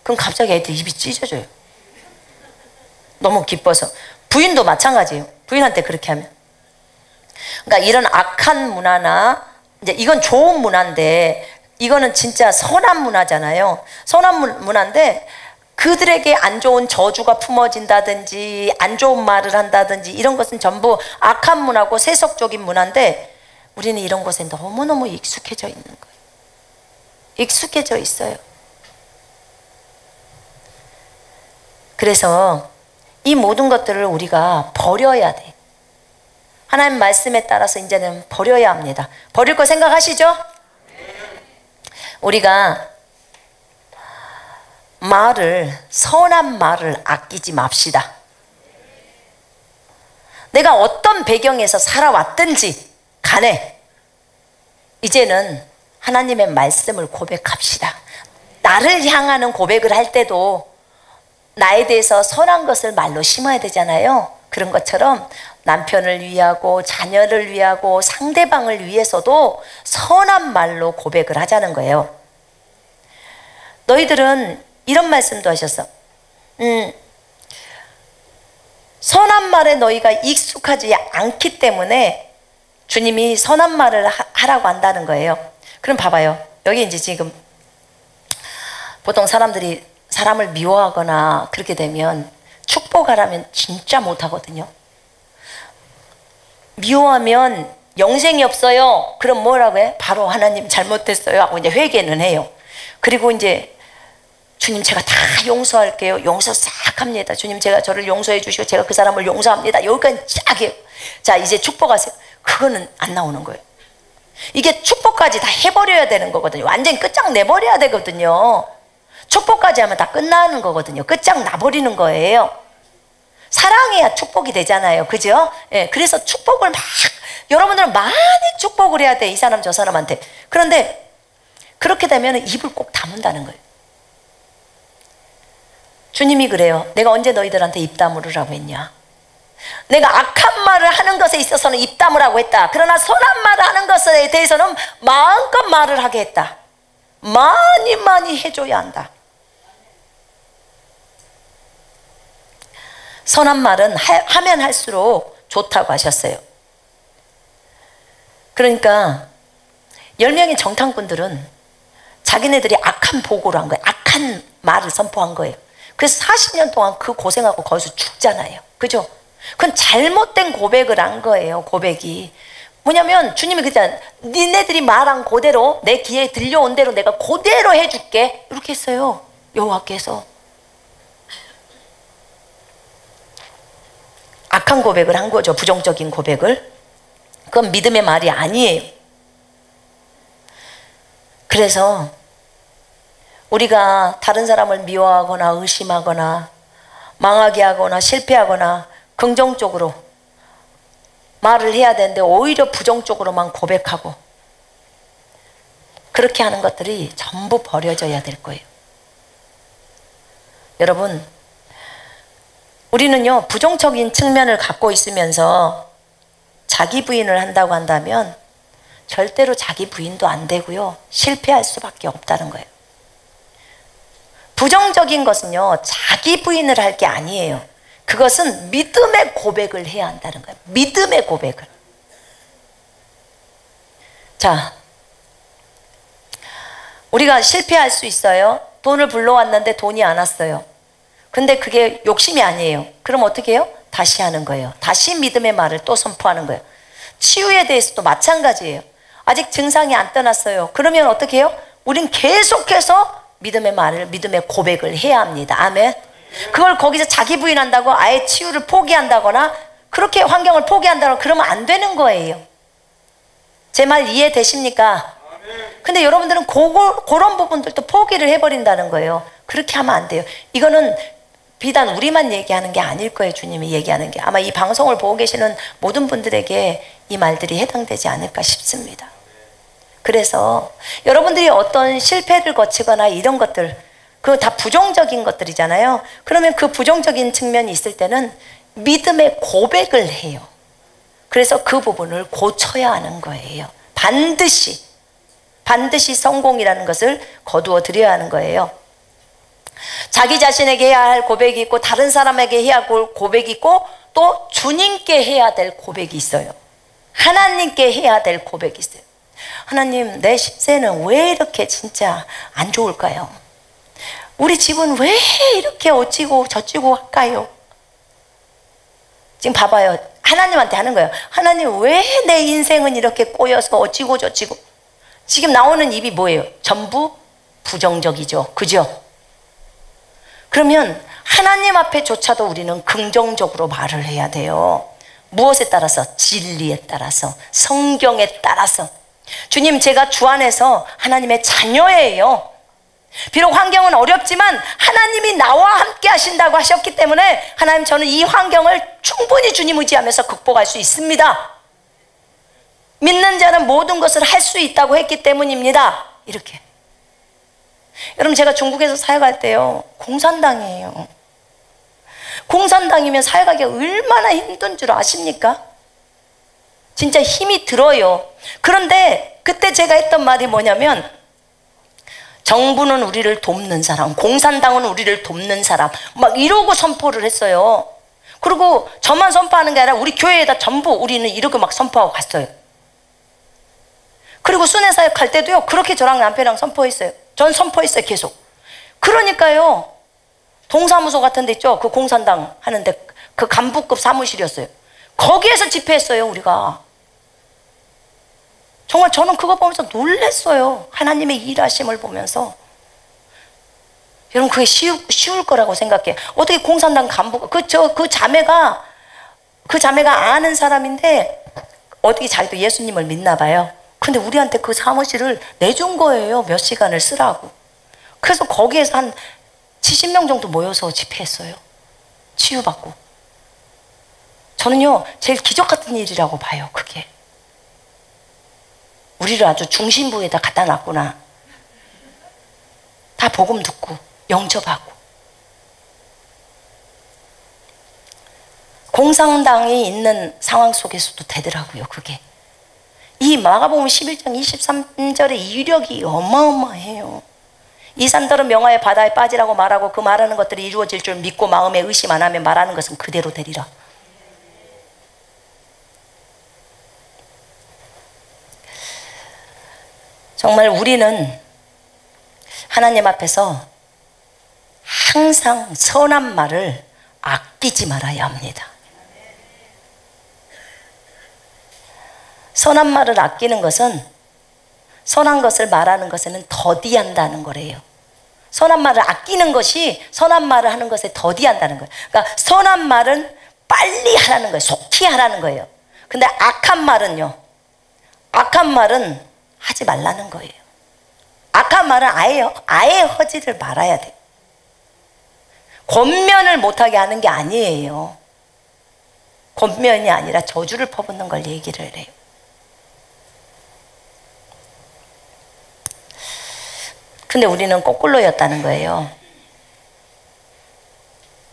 그럼 갑자기 애들 입이 찢어져요. 너무 기뻐서. 부인도 마찬가지예요. 부인한테 그렇게 하면. 그러니까 이런 악한 문화나, 이제 이건 좋은 문화인데 이거는 진짜 선한 문화잖아요. 선한 문화인데 그들에게 안 좋은 저주가 품어진다든지 안 좋은 말을 한다든지 이런 것은 전부 악한 문화고 세속적인 문화인데 우리는 이런 것에 너무너무 익숙해져 있는 거예요. 익숙해져 있어요. 그래서 이 모든 것들을 우리가 버려야 돼. 하나님 말씀에 따라서 이제는 버려야 합니다. 버릴 거 생각하시죠? 우리가 선한 말을 아끼지 맙시다. 내가 어떤 배경에서 살아왔든지 간에 이제는 하나님의 말씀을 고백합시다. 나를 향하는 고백을 할 때도 나에 대해서 선한 것을 말로 심어야 되잖아요. 그런 것처럼 남편을 위하고 자녀를 위하고 상대방을 위해서도 선한 말로 고백을 하자는 거예요. 너희들은 이런 말씀도 하셨어. 선한 말에 너희가 익숙하지 않기 때문에 주님이 선한 말을 하라고 한다는 거예요. 그럼 봐봐요. 여기 이제 지금 보통 사람들이 사람을 미워하거나 그렇게 되면 축복하라면 진짜 못하거든요. 미워하면 영생이 없어요. 그럼 뭐라고 해? 바로 하나님 잘못했어요 하고 이제 회개는 해요. 그리고 이제 주님 제가 다 용서할게요. 용서 싹 합니다. 주님 제가 저를 용서해 주시고 제가 그 사람을 용서합니다. 여기까지 쫙 해요. 자 이제 축복하세요. 그거는 안 나오는 거예요. 이게 축복까지 다 해버려야 되는 거거든요. 완전히 끝장내버려야 되거든요. 축복까지 하면 다 끝나는 거거든요. 끝장나버리는 거예요. 사랑해야 축복이 되잖아요. 그죠? 예, 그래서 축복을 막 여러분들은 많이 축복을 해야 돼. 이 사람 저 사람한테. 그런데 그렇게 되면 입을 꼭 다문다는 거예요. 주님이 그래요. 내가 언제 너희들한테 입 다물으라고 했냐? 내가 악한 말을 하는 것에 있어서는 입 다물라고 했다. 그러나 선한 말을 하는 것에 대해서는 마음껏 말을 하게 했다. 많이 해줘야 한다. 선한 말은 하면 할수록 좋다고 하셨어요. 그러니까 10명의 정탐꾼들은 자기네들이 악한 보고를 한 거예요. 악한 말을 선포한 거예요. 그래서 40년 동안 그 고생하고 거기서 죽잖아요. 그죠? 그건 잘못된 고백을 한 거예요. 고백이 뭐냐면 주님이 그랬잖아요. 니네들이 말한 그대로 내 귀에 들려온 대로 내가 그대로 해줄게 이렇게 했어요. 여호와께서. 악한 고백을 한 거죠. 부정적인 고백을. 그건 믿음의 말이 아니에요. 그래서 우리가 다른 사람을 미워하거나 의심하거나 망하게 하거나 실패하거나 긍정적으로 말을 해야 되는데 오히려 부정적으로만 고백하고 그렇게 하는 것들이 전부 버려져야 될 거예요. 여러분, 우리는요 부정적인 측면을 갖고 있으면서 자기 부인을 한다고 한다면 절대로 자기 부인도 안 되고요 실패할 수밖에 없다는 거예요. 부정적인 것은요 자기 부인을 할 게 아니에요. 그것은 믿음의 고백을 해야 한다는 거예요. 믿음의 고백을. 자, 우리가 실패할 수 있어요. 돈을 불러왔는데 돈이 안 왔어요. 근데 그게 욕심이 아니에요. 그럼 어떻게 해요? 다시 하는 거예요. 다시 믿음의 말을 또 선포하는 거예요. 치유에 대해서도 마찬가지예요. 아직 증상이 안 떠났어요. 그러면 어떻게 해요? 우린 계속해서 믿음의 말을, 믿음의 고백을 해야 합니다. 아멘. 그걸 거기서 자기 부인한다고 아예 치유를 포기한다거나 그렇게 환경을 포기한다거나 그러면 안 되는 거예요. 제 말 이해되십니까? 근데 여러분들은 그런 부분들도 포기를 해버린다는 거예요. 그렇게 하면 안 돼요. 이거는 비단 우리만 얘기하는 게 아닐 거예요. 주님이 얘기하는 게. 아마 이 방송을 보고 계시는 모든 분들에게 이 말들이 해당되지 않을까 싶습니다. 그래서 여러분들이 어떤 실패를 거치거나 이런 것들, 그거 다 부정적인 것들이잖아요. 그러면 그 부정적인 측면이 있을 때는 믿음의 고백을 해요. 그래서 그 부분을 고쳐야 하는 거예요. 반드시 성공이라는 것을 거두어 드려야 하는 거예요. 자기 자신에게 해야 할 고백이 있고 다른 사람에게 해야 할 고백이 있고 또 주님께 해야 될 고백이 있어요. 하나님께 해야 될 고백이 있어요. 하나님, 내 신세는 왜 이렇게 진짜 안 좋을까요? 우리 집은 왜 이렇게 어찌고 저찌고 할까요? 지금 봐봐요. 하나님한테 하는 거예요. 하나님, 왜 내 인생은 이렇게 꼬여서 어찌고 저찌고. 지금 나오는 입이 뭐예요? 전부 부정적이죠. 그죠? 그러면 하나님 앞에조차도 우리는 긍정적으로 말을 해야 돼요. 무엇에 따라서? 진리에 따라서, 성경에 따라서. 주님, 제가 주 안에서 하나님의 자녀예요. 비록 환경은 어렵지만 하나님이 나와 함께 하신다고 하셨기 때문에 하나님, 저는 이 환경을 충분히 주님 의지하면서 극복할 수 있습니다. 믿는 자는 모든 것을 할 수 있다고 했기 때문입니다. 이렇게. 여러분, 제가 중국에서 사역할 때요, 공산당이에요. 공산당이면 사역하기 얼마나 힘든 줄 아십니까? 진짜 힘이 들어요. 그런데 그때 제가 했던 말이 뭐냐면, 정부는 우리를 돕는 사람, 공산당은 우리를 돕는 사람, 막 이러고 선포를 했어요. 그리고 저만 선포하는 게 아니라 우리 교회에다 전부 우리는 이렇게 막 선포하고 갔어요. 그리고 순회 사역 할 때도요, 그렇게 저랑 남편이랑 선포했어요. 전 선포했어요, 계속. 그러니까요, 동사무소 같은 데 있죠? 그 공산당 하는데 그 간부급 사무실이었어요. 거기에서 집회했어요, 우리가. 정말 저는 그거 보면서 놀랐어요. 하나님의 일하심을 보면서. 여러분, 그게 쉬울 거라고 생각해요. 어떻게 공산당 간부가, 그 자매가 아는 사람인데 어떻게 자기도 예수님을 믿나 봐요. 근데 우리한테 그 사무실을 내준 거예요. 몇 시간을 쓰라고. 그래서 거기에서 한 70명 정도 모여서 집회했어요. 치유받고. 저는요, 제일 기적 같은 일이라고 봐요, 그게. 우리를 아주 중심부에다 갖다 놨구나. 다 복음 듣고 영접하고. 공산당이 있는 상황 속에서도 되더라고요, 그게. 이 마가복음 11장 23절의 이력이 어마어마해요. 이 산들은 명하여 바다에 빠지라고 말하고 그 말하는 것들이 이루어질 줄 믿고 마음에 의심 안 하면 말하는 것은 그대로 되리라. 정말 우리는 하나님 앞에서 항상 선한 말을 아끼지 말아야 합니다. 선한 말을 아끼는 것은 선한 것을 말하는 것에는 더디한다는 거래요. 선한 말을 아끼는 것이 선한 말을 하는 것에 더디한다는 거예요. 그러니까 선한 말은 빨리 하라는 거예요. 속히 하라는 거예요. 근데 악한 말은요, 악한 말은 하지 말라는 거예요. 악한 말은 아예 하지를 말아야 돼요. 권면을 못하게 하는 게 아니에요. 권면이 아니라 저주를 퍼붓는 걸 얘기를 해요. 근데 우리는 거꾸로였다는 거예요.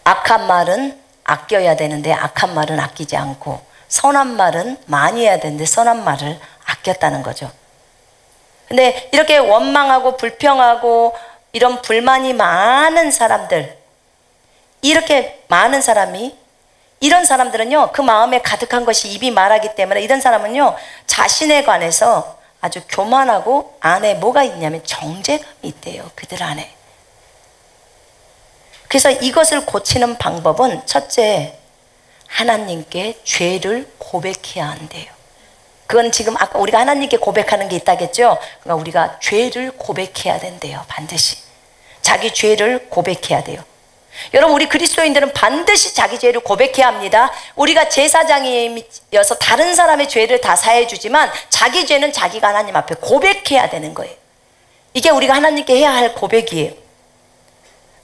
악한 말은 아껴야 되는데 악한 말은 아끼지 않고, 선한 말은 많이 해야 되는데 선한 말을 아꼈다는 거죠. 근데 이렇게 원망하고 불평하고 이런 불만이 많은 사람들, 이렇게 많은 사람이, 이런 사람들은요, 그 마음에 가득한 것이 입이 말하기 때문에 이런 사람은요, 자신에 관해서 아주 교만하고 안에 뭐가 있냐면 정죄감이 있대요. 그들 안에. 그래서 이것을 고치는 방법은 첫째, 하나님께 죄를 고백해야 한대요. 그건 지금 아까 우리가 하나님께 고백하는 게 있다겠죠. 그러니까 우리가 죄를 고백해야 된대요. 반드시 자기 죄를 고백해야 돼요. 여러분, 우리 그리스도인들은 반드시 자기 죄를 고백해야 합니다. 우리가 제사장이어서 다른 사람의 죄를 다 사해 주지만 자기 죄는 자기가 하나님 앞에 고백해야 되는 거예요. 이게 우리가 하나님께 해야 할 고백이에요.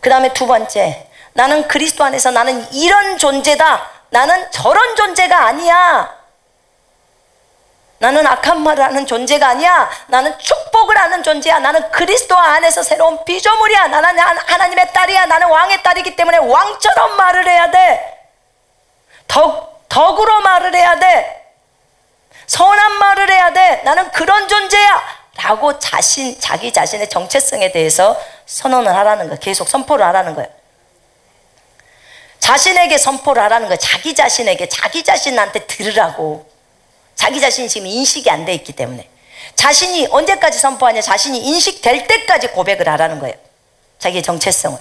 그 다음에 두 번째, 나는 그리스도 안에서 나는 이런 존재다. 나는 저런 존재가 아니야. 나는 악한 말을 하는 존재가 아니야. 나는 축복을 하는 존재야. 나는 그리스도 안에서 새로운 피조물이야. 나는 하나님의 딸이야. 나는 왕의 딸이기 때문에 왕처럼 말을 해야 돼. 덕으로 말을 해야 돼. 선한 말을 해야 돼. 나는 그런 존재야 라고 자기 자신의 정체성에 대해서 선언을 하라는 거예요. 계속 선포를 하라는 거예요. 자신에게 선포를 하라는 거예요. 자기 자신에게, 자기 자신한테 들으라고. 자기 자신이 지금 인식이 안 돼 있기 때문에. 자신이 언제까지 선포하냐? 자신이 인식될 때까지 고백을 하라는 거예요. 자기의 정체성을.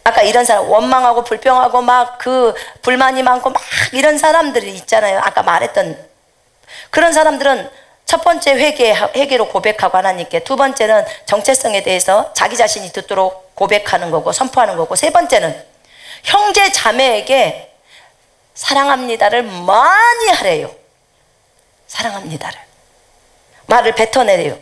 아까 이런 사람, 원망하고 불평하고 막 그 불만이 많고 막 이런 사람들이 있잖아요. 아까 말했던 그런 사람들은 첫 번째 회개로 고백하고 하나님께, 두 번째는 정체성에 대해서 자기 자신이 듣도록 고백하는 거고 선포하는 거고, 세 번째는 형제 자매에게 사랑합니다를 많이 하래요. 사랑합니다를 말을 뱉어내래요.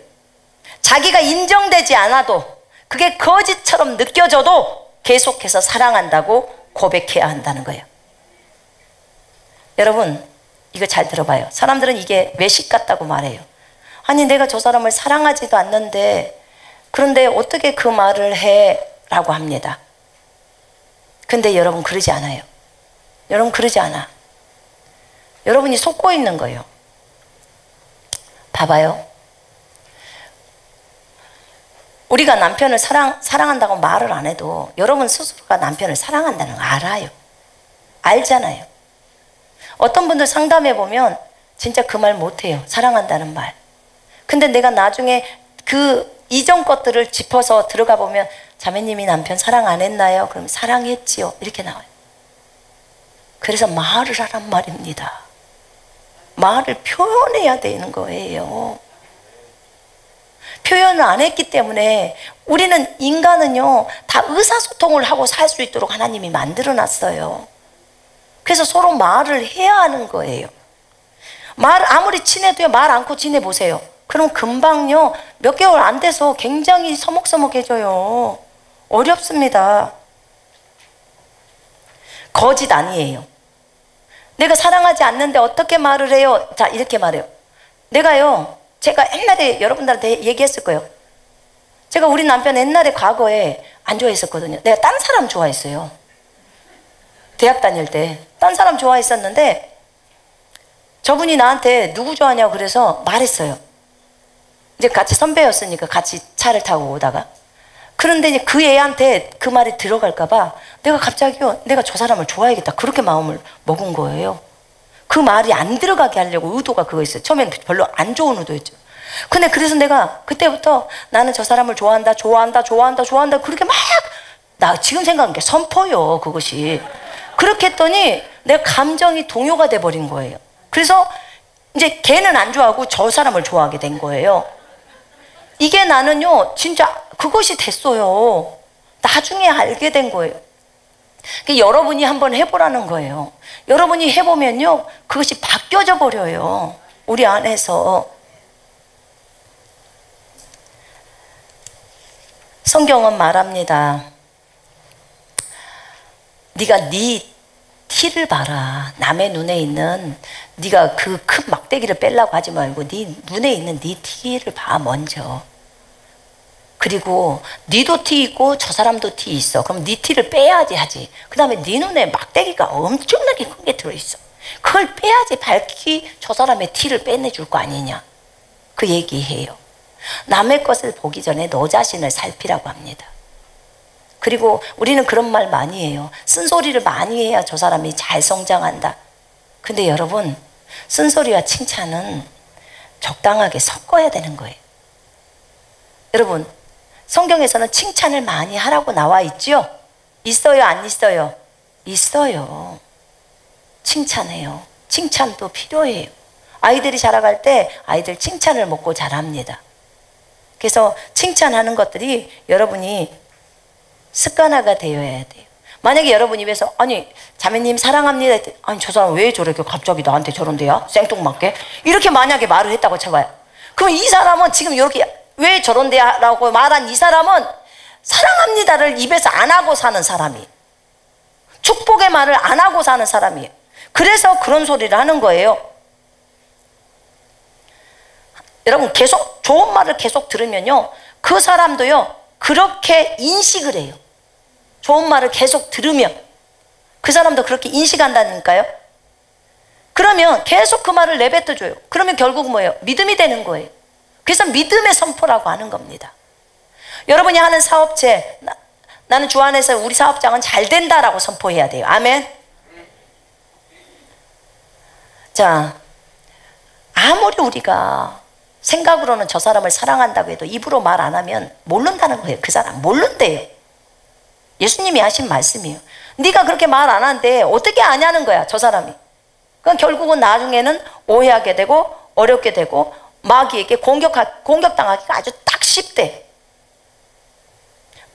자기가 인정되지 않아도, 그게 거짓처럼 느껴져도 계속해서 사랑한다고 고백해야 한다는 거예요. 여러분, 이거 잘 들어봐요. 사람들은 이게 외식 같다고 말해요. 아니, 내가 저 사람을 사랑하지도 않는데 그런데 어떻게 그 말을 해? 라고 합니다. 근데 여러분, 그러지 않아요. 여러분, 그러지 않아. 여러분이 속고 있는 거예요. 봐봐요. 우리가 남편을 사랑한다고 말을 안 해도 여러분 스스로가 남편을 사랑한다는 거 알아요. 알잖아요. 어떤 분들 상담해 보면 진짜 그 말 못해요. 사랑한다는 말. 근데 내가 나중에 그 이전 것들을 짚어서 들어가 보면, 자매님이 남편 사랑 안 했나요? 그럼 사랑했지요. 이렇게 나와요. 그래서 말을 하란 말입니다. 말을 표현해야 되는 거예요. 표현을 안 했기 때문에 우리는, 인간은요, 다 의사소통을 하고 살 수 있도록 하나님이 만들어 놨어요. 그래서 서로 말을 해야 하는 거예요. 말 아무리 친해도요, 말 않고 지내보세요. 그럼 금방요, 몇 개월 안 돼서 굉장히 서먹서먹해져요. 어렵습니다. 거짓 아니에요. 내가 사랑하지 않는데 어떻게 말을 해요? 자, 이렇게 말해요. 제가 옛날에 여러분들한테 얘기했을 거예요. 제가 우리 남편 옛날에 과거에 안 좋아했었거든요. 내가 딴 사람 좋아했어요. 대학 다닐 때 딴 사람 좋아했었는데, 저분이 나한테 누구 좋아하냐고 그래서 말했어요. 이제 같이 선배였으니까 같이 차를 타고 오다가. 그런데 이제 그 애한테 그 말이 들어갈까봐 내가 갑자기요, 내가 저 사람을 좋아해야겠다, 그렇게 마음을 먹은 거예요. 그 말이 안 들어가게 하려고 의도가 그거였어요. 처음엔 별로 안 좋은 의도였죠. 근데 그래서 내가 그때부터 나는 저 사람을 좋아한다 그렇게 막, 나 지금 생각한 게 선포요, 그것이. 그렇게 했더니 내 감정이 동요가 돼버린 거예요. 그래서 이제 걔는 안 좋아하고 저 사람을 좋아하게 된 거예요. 이게 나는요, 진짜 그것이 됐어요. 나중에 알게 된 거예요. 여러분이 한번 해보라는 거예요. 여러분이 해보면요, 그것이 바뀌어져 버려요, 우리 안에서. 성경은 말합니다. 네가 네 티를 봐라. 남의 눈에 있는, 네가 그 큰 막대기를 빼려고 하지 말고 네 눈에 있는 네 티를 봐 먼저. 그리고 네도 티 있고 저 사람도 티 있어. 그럼 네 티를 빼야지 하지. 그 다음에 네 눈에 막대기가 엄청나게 큰 게 들어있어. 그걸 빼야지 밝히 저 사람의 티를 빼내줄 거 아니냐, 그 얘기해요. 남의 것을 보기 전에 너 자신을 살피라고 합니다. 그리고 우리는 그런 말 많이 해요. 쓴소리를 많이 해야 저 사람이 잘 성장한다. 근데 여러분, 쓴소리와 칭찬은 적당하게 섞어야 되는 거예요. 여러분, 성경에서는 칭찬을 많이 하라고 나와 있죠? 있어요, 안 있어요? 있어요. 칭찬해요. 칭찬도 필요해요. 아이들이 자라갈 때 아이들 칭찬을 먹고 자랍니다. 그래서 칭찬하는 것들이 여러분이 습관화가 되어야 돼요. 만약에 여러분 입에서 아니 자매님 사랑합니다 했더니, 아니 저 사람 왜 저렇게 갑자기 나한테 저런데야? 생뚱맞게? 이렇게 만약에 말을 했다고 쳐봐요. 그럼 이 사람은 지금 이렇게 왜 저런데야? 라고 말한 이 사람은 사랑합니다를 입에서 안 하고 사는 사람이에요. 축복의 말을 안 하고 사는 사람이에요. 그래서 그런 소리를 하는 거예요. 여러분, 계속 좋은 말을 계속 들으면요, 그 사람도요 그렇게 인식을 해요. 좋은 말을 계속 들으면 그 사람도 그렇게 인식한다니까요. 그러면 계속 그 말을 내뱉어줘요. 그러면 결국 뭐예요? 믿음이 되는 거예요. 그래서 믿음의 선포라고 하는 겁니다. 여러분이 하는 사업체, 나는 주 안에서 우리 사업장은 잘 된다라고 선포해야 돼요. 아멘. 자, 아무리 우리가 생각으로는 저 사람을 사랑한다고 해도 입으로 말 안 하면 모른다는 거예요. 그 사람 모른대요. 예수님이 하신 말씀이에요. 네가 그렇게 말 안 하는데 어떻게 아냐는 거야, 저 사람이. 그럼 결국은 나중에는 오해하게 되고 어렵게 되고 마귀에게 공격당하기가 아주 딱 쉽대.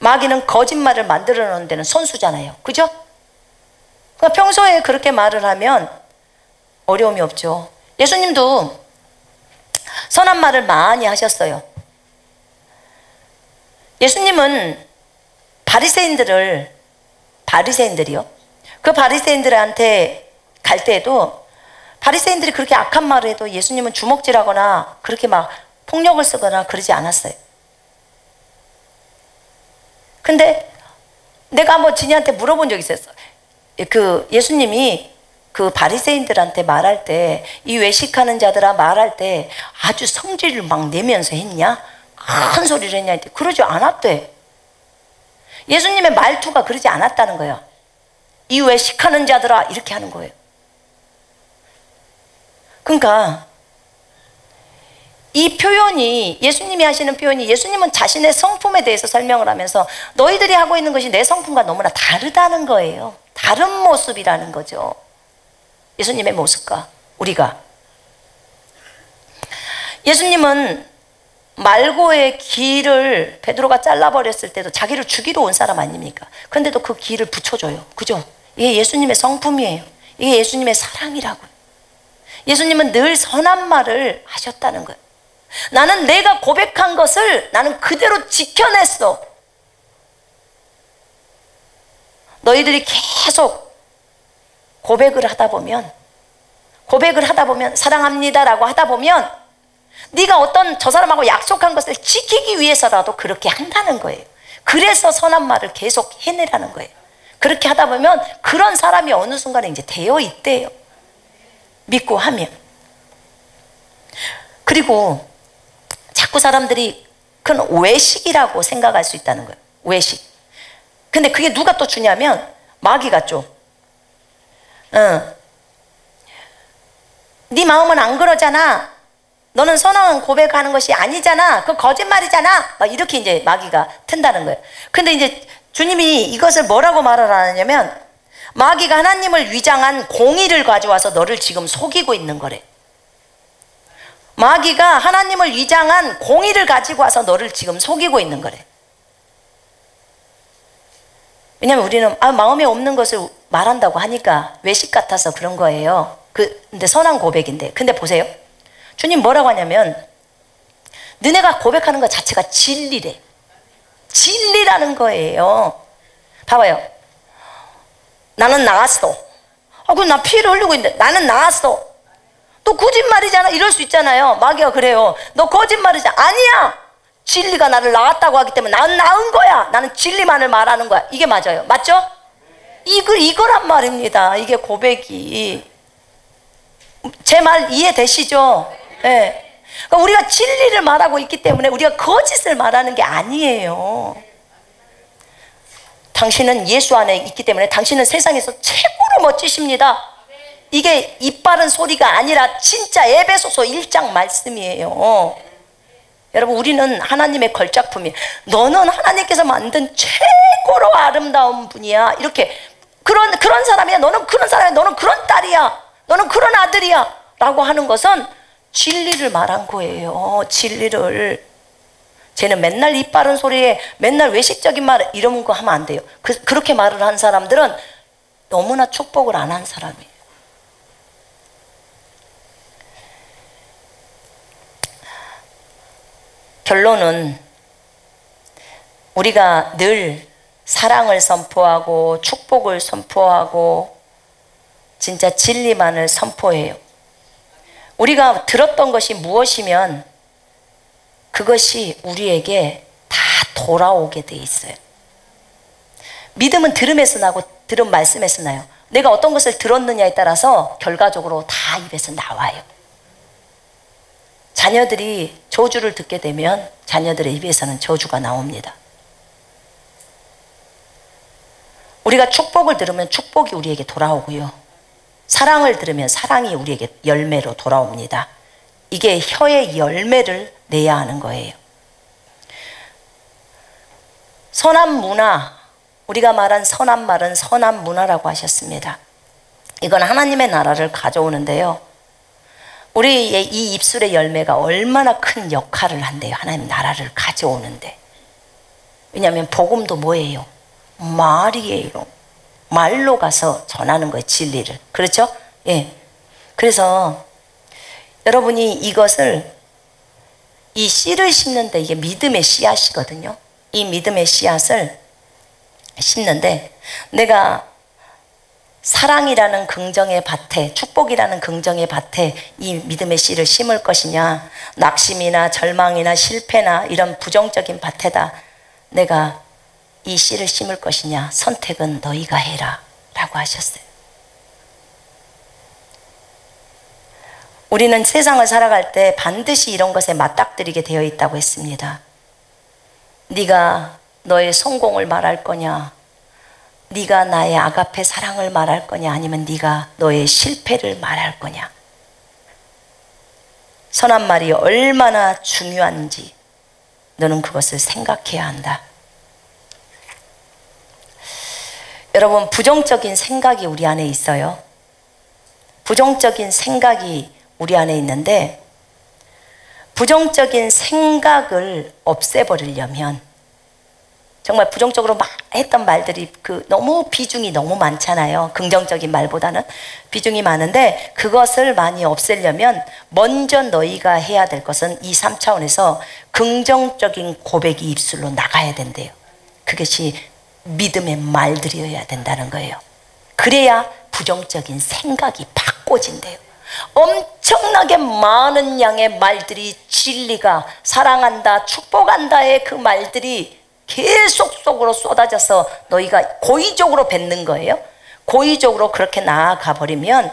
마귀는 거짓말을 만들어 놓는 데는 선수잖아요. 그죠? 그러니까 평소에 그렇게 말을 하면 어려움이 없죠. 예수님도 선한 말을 많이 하셨어요. 예수님은 바리새인들이요, 그 바리새인들한테 갈 때에도 바리새인들이 그렇게 악한 말을 해도 예수님은 주먹질하거나 그렇게 막 폭력을 쓰거나 그러지 않았어요. 근데 내가 한번 진이한테 물어본 적이 있었어. 그 예수님이 그 바리새인들한테 말할 때, 이 외식하는 자들아 말할 때 아주 성질을 막 내면서 했냐? 큰 소리를 했냐? 그러지 않았대. 예수님의 말투가 그러지 않았다는 거예요. 이 외식하는 자들아 이렇게 하는 거예요. 그러니까 이 표현이, 예수님이 하시는 표현이, 예수님은 자신의 성품에 대해서 설명을 하면서 너희들이 하고 있는 것이 내 성품과 너무나 다르다는 거예요. 다른 모습이라는 거죠. 예수님의 모습과 우리가. 예수님은 말고의 길을 베드로가 잘라버렸을 때도 자기를 죽이러 온 사람 아닙니까? 그런데도 그 길을 붙여줘요. 그죠? 이게 예수님의 성품이에요. 이게 예수님의 사랑이라고요. 예수님은 늘 선한 말을 하셨다는 거예요. 나는 내가 고백한 것을 나는 그대로 지켜냈어. 너희들이 계속 고백을 하다 보면 사랑합니다라고 하다 보면 네가 어떤 저 사람하고 약속한 것을 지키기 위해서라도 그렇게 한다는 거예요. 그래서 선한 말을 계속 해내라는 거예요. 그렇게 하다 보면 그런 사람이 어느 순간에 이제 되어 있대요. 믿고 하면. 그리고 자꾸 사람들이 그건 외식이라고 생각할 수 있다는 거예요. 외식. 근데 그게 누가 또 주냐면 마귀가 줘. 네 마음은 안 그러잖아. 너는 선한 고백하는 것이 아니잖아. 그 거짓말이잖아. 막 이렇게 이제 마귀가 튼다는 거예요. 근데 이제 주님이 이것을 뭐라고 말을 하냐면 마귀가 하나님을 위장한 공의를 가져와서 너를 지금 속이고 있는 거래. 마귀가 하나님을 위장한 공의를 가지고 와서 너를 지금 속이고 있는 거래. 왜냐면 우리는 마음에 없는 것을 말한다고 하니까 외식 같아서 그런 거예요. 근데 선한 고백인데. 근데 보세요. 주님 뭐라고 하냐면 너네가 고백하는 것 자체가 진리래. 진리라는 거예요. 봐봐요. 나는 나았어. 그럼 나 피를 흘리고 있는데 나는 나았어. 너 거짓말이잖아. 이럴 수 있잖아요. 마귀가 그래요. 너 거짓말이잖아. 아니야. 진리가 나를 낳았다고 하기 때문에 나는 낳은 거야. 나는 진리만을 말하는 거야. 이게 맞아요. 맞죠? 이거란 말입니다. 이게 고백이. 제 말 이해되시죠? 네. 그러니까 우리가 진리를 말하고 있기 때문에 우리가 거짓을 말하는 게 아니에요. 당신은 예수 안에 있기 때문에 당신은 세상에서 최고로 멋지십니다. 이게 입 바른 소리가 아니라 진짜 에베소서 1장 말씀이에요. 여러분, 우리는 하나님의 걸작품이에요. 너는 하나님께서 만든 최고로 아름다운 분이야. 이렇게 그런 사람이야. 너는 그런 사람이야. 너는 그런 딸이야. 너는 그런 아들이야. 라고 하는 것은 진리를 말한 거예요. 진리를. 쟤는 맨날 입 바른 소리에 맨날 외식적인 말 이런 거 하면 안 돼요. 그렇게 말을 한 사람들은 너무나 축복을 안 한 사람이에요. 결론은 우리가 늘 사랑을 선포하고 축복을 선포하고 진짜 진리만을 선포해요. 우리가 들었던 것이 무엇이면 그것이 우리에게 다 돌아오게 돼 있어요. 믿음은 들음에서 나고 들은 말씀에서 나요. 내가 어떤 것을 들었느냐에 따라서 결과적으로 다 입에서 나와요. 자녀들이 저주를 듣게 되면 자녀들의 입에서는 저주가 나옵니다. 우리가 축복을 들으면 축복이 우리에게 돌아오고요. 사랑을 들으면 사랑이 우리에게 열매로 돌아옵니다. 이게 혀의 열매를 내야 하는 거예요. 선한 문화, 우리가 말한 선한 말은 선한 문화라고 하셨습니다. 이건 하나님의 나라를 가져오는데요. 우리의 이 입술의 열매가 얼마나 큰 역할을 한대요. 하나님 나라를 가져오는데. 왜냐하면 복음도 뭐예요? 말이에요. 말로 가서 전하는 거예요. 진리를. 그렇죠? 예. 그래서 여러분이 이것을 이 씨를 심는데 이게 믿음의 씨앗이거든요. 이 믿음의 씨앗을 심는데 내가 사랑이라는 긍정의 밭에, 축복이라는 긍정의 밭에 이 믿음의 씨를 심을 것이냐, 낙심이나 절망이나 실패나 이런 부정적인 밭에다 내가 이 씨를 심을 것이냐, 선택은 너희가 해라 라고 하셨어요. 우리는 세상을 살아갈 때 반드시 이런 것에 맞닥뜨리게 되어 있다고 했습니다. 네가 너의 성공을 말할 거냐, 네가 나의 아가페 사랑을 말할 거냐, 아니면 네가 너의 실패를 말할 거냐. 선한 말이 얼마나 중요한지 너는 그것을 생각해야 한다. 여러분, 부정적인 생각이 우리 안에 있어요. 부정적인 생각이 우리 안에 있는데 부정적인 생각을 없애버리려면 정말 부정적으로 막 했던 말들이 너무 비중이 너무 많잖아요. 긍정적인 말보다는 비중이 많은데 그것을 많이 없애려면 먼저 너희가 해야 될 것은 이 3차원에서 긍정적인 고백이 입술로 나가야 된대요. 그것이 믿음의 말들이어야 된다는 거예요. 그래야 부정적인 생각이 바꿔진대요. 엄청나게 많은 양의 말들이 진리가 사랑한다, 축복한다의 그 말들이 계속 속으로 쏟아져서 너희가 고의적으로 뱉는 거예요. 고의적으로 그렇게 나아가 버리면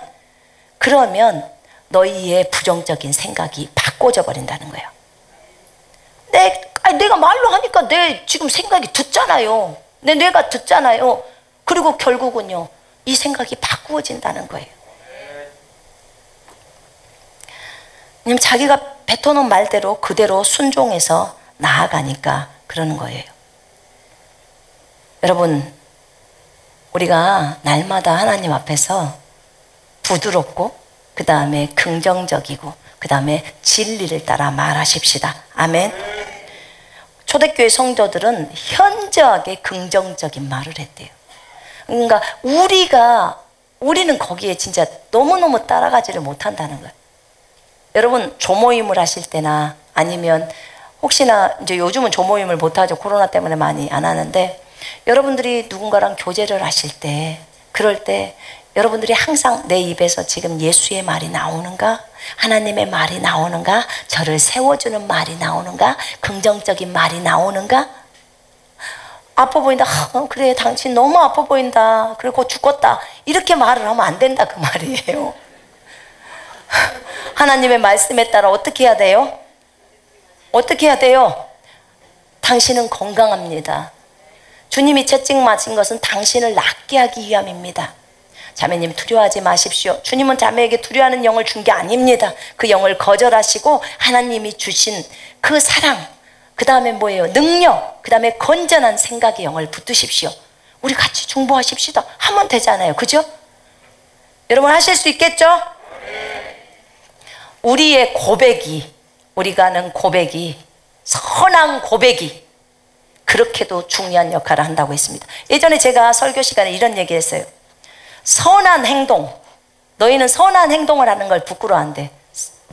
그러면 너희의 부정적인 생각이 바꿔져 버린다는 거예요. 내가 말로 하니까 내 지금 생각이 듣잖아요. 내 뇌가 듣잖아요. 그리고 결국은요, 이 생각이 바꾸어진다는 거예요. 왜냐면 자기가 뱉어놓은 말대로 그대로 순종해서 나아가니까 그러는 거예요. 여러분, 우리가 날마다 하나님 앞에서 부드럽고 그 다음에 긍정적이고 그 다음에 진리를 따라 말하십시다. 아멘. 초대교회 성도들은 현저하게 긍정적인 말을 했대요. 그러니까 우리는 거기에 진짜 너무너무 따라가지를 못한다는 거예요. 여러분, 조모임을 하실 때나 아니면 혹시나 이제 요즘은 조모임을 못하죠. 코로나 때문에 많이 안 하는데, 여러분들이 누군가랑 교제를 하실 때, 그럴 때 여러분들이 항상 내 입에서 지금 예수의 말이 나오는가? 하나님의 말이 나오는가? 저를 세워주는 말이 나오는가? 긍정적인 말이 나오는가? 아파 보인다. 그래, 당신 너무 아파 보인다. 그리고 죽겠다. 이렇게 말을 하면 안 된다, 그 말이에요. 하나님의 말씀에 따라 어떻게 해야 돼요? 어떻게 해야 돼요? 당신은 건강합니다. 주님이 채찍 맞은 것은 당신을 낫게 하기 위함입니다. 자매님, 두려워하지 마십시오. 주님은 자매에게 두려워하는 영을 준 게 아닙니다. 그 영을 거절하시고 하나님이 주신 그 사랑, 그 다음에 뭐예요? 능력, 그 다음에 건전한 생각의 영을 붙드십시오. 우리 같이 중보하십시다. 하면 되잖아요. 그죠? 여러분, 하실 수 있겠죠? 우리의 고백이, 우리가 하는 고백이, 선한 고백이 그렇게도 중요한 역할을 한다고 했습니다. 예전에 제가 설교 시간에 이런 얘기 했어요. 선한 행동, 너희는 선한 행동을 하는 걸 부끄러워한대.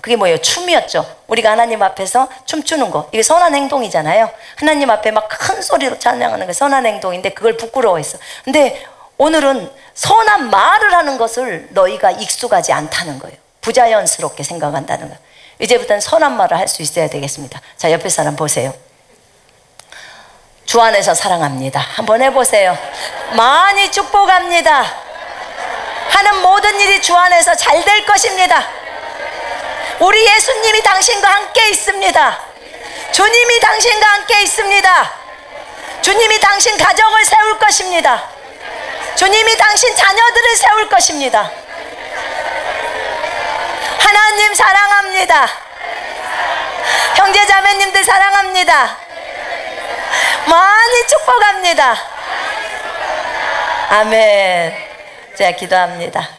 그게 뭐예요? 춤이었죠. 우리가 하나님 앞에서 춤추는 거, 이게 선한 행동이잖아요. 하나님 앞에 막 큰 소리로 찬양하는 게 선한 행동인데 그걸 부끄러워했어. 근데 오늘은 선한 말을 하는 것을 너희가 익숙하지 않다는 거예요. 부자연스럽게 생각한다는 거예요. 이제부터는 선한 말을 할 수 있어야 되겠습니다. 자, 옆에 사람 보세요. 주 안에서 사랑합니다. 한번 해보세요. 많이 축복합니다. 하는 모든 일이 주 안에서 잘 될 것입니다. 우리 예수님이 당신과 함께 있습니다. 주님이 당신과 함께 있습니다. 주님이 당신 가정을 세울 것입니다. 주님이 당신 자녀들을 세울 것입니다. 하나님 사랑합니다. 형제 자매님들 사랑합니다. 많이 축복합니다. 아멘. 제가 기도합니다.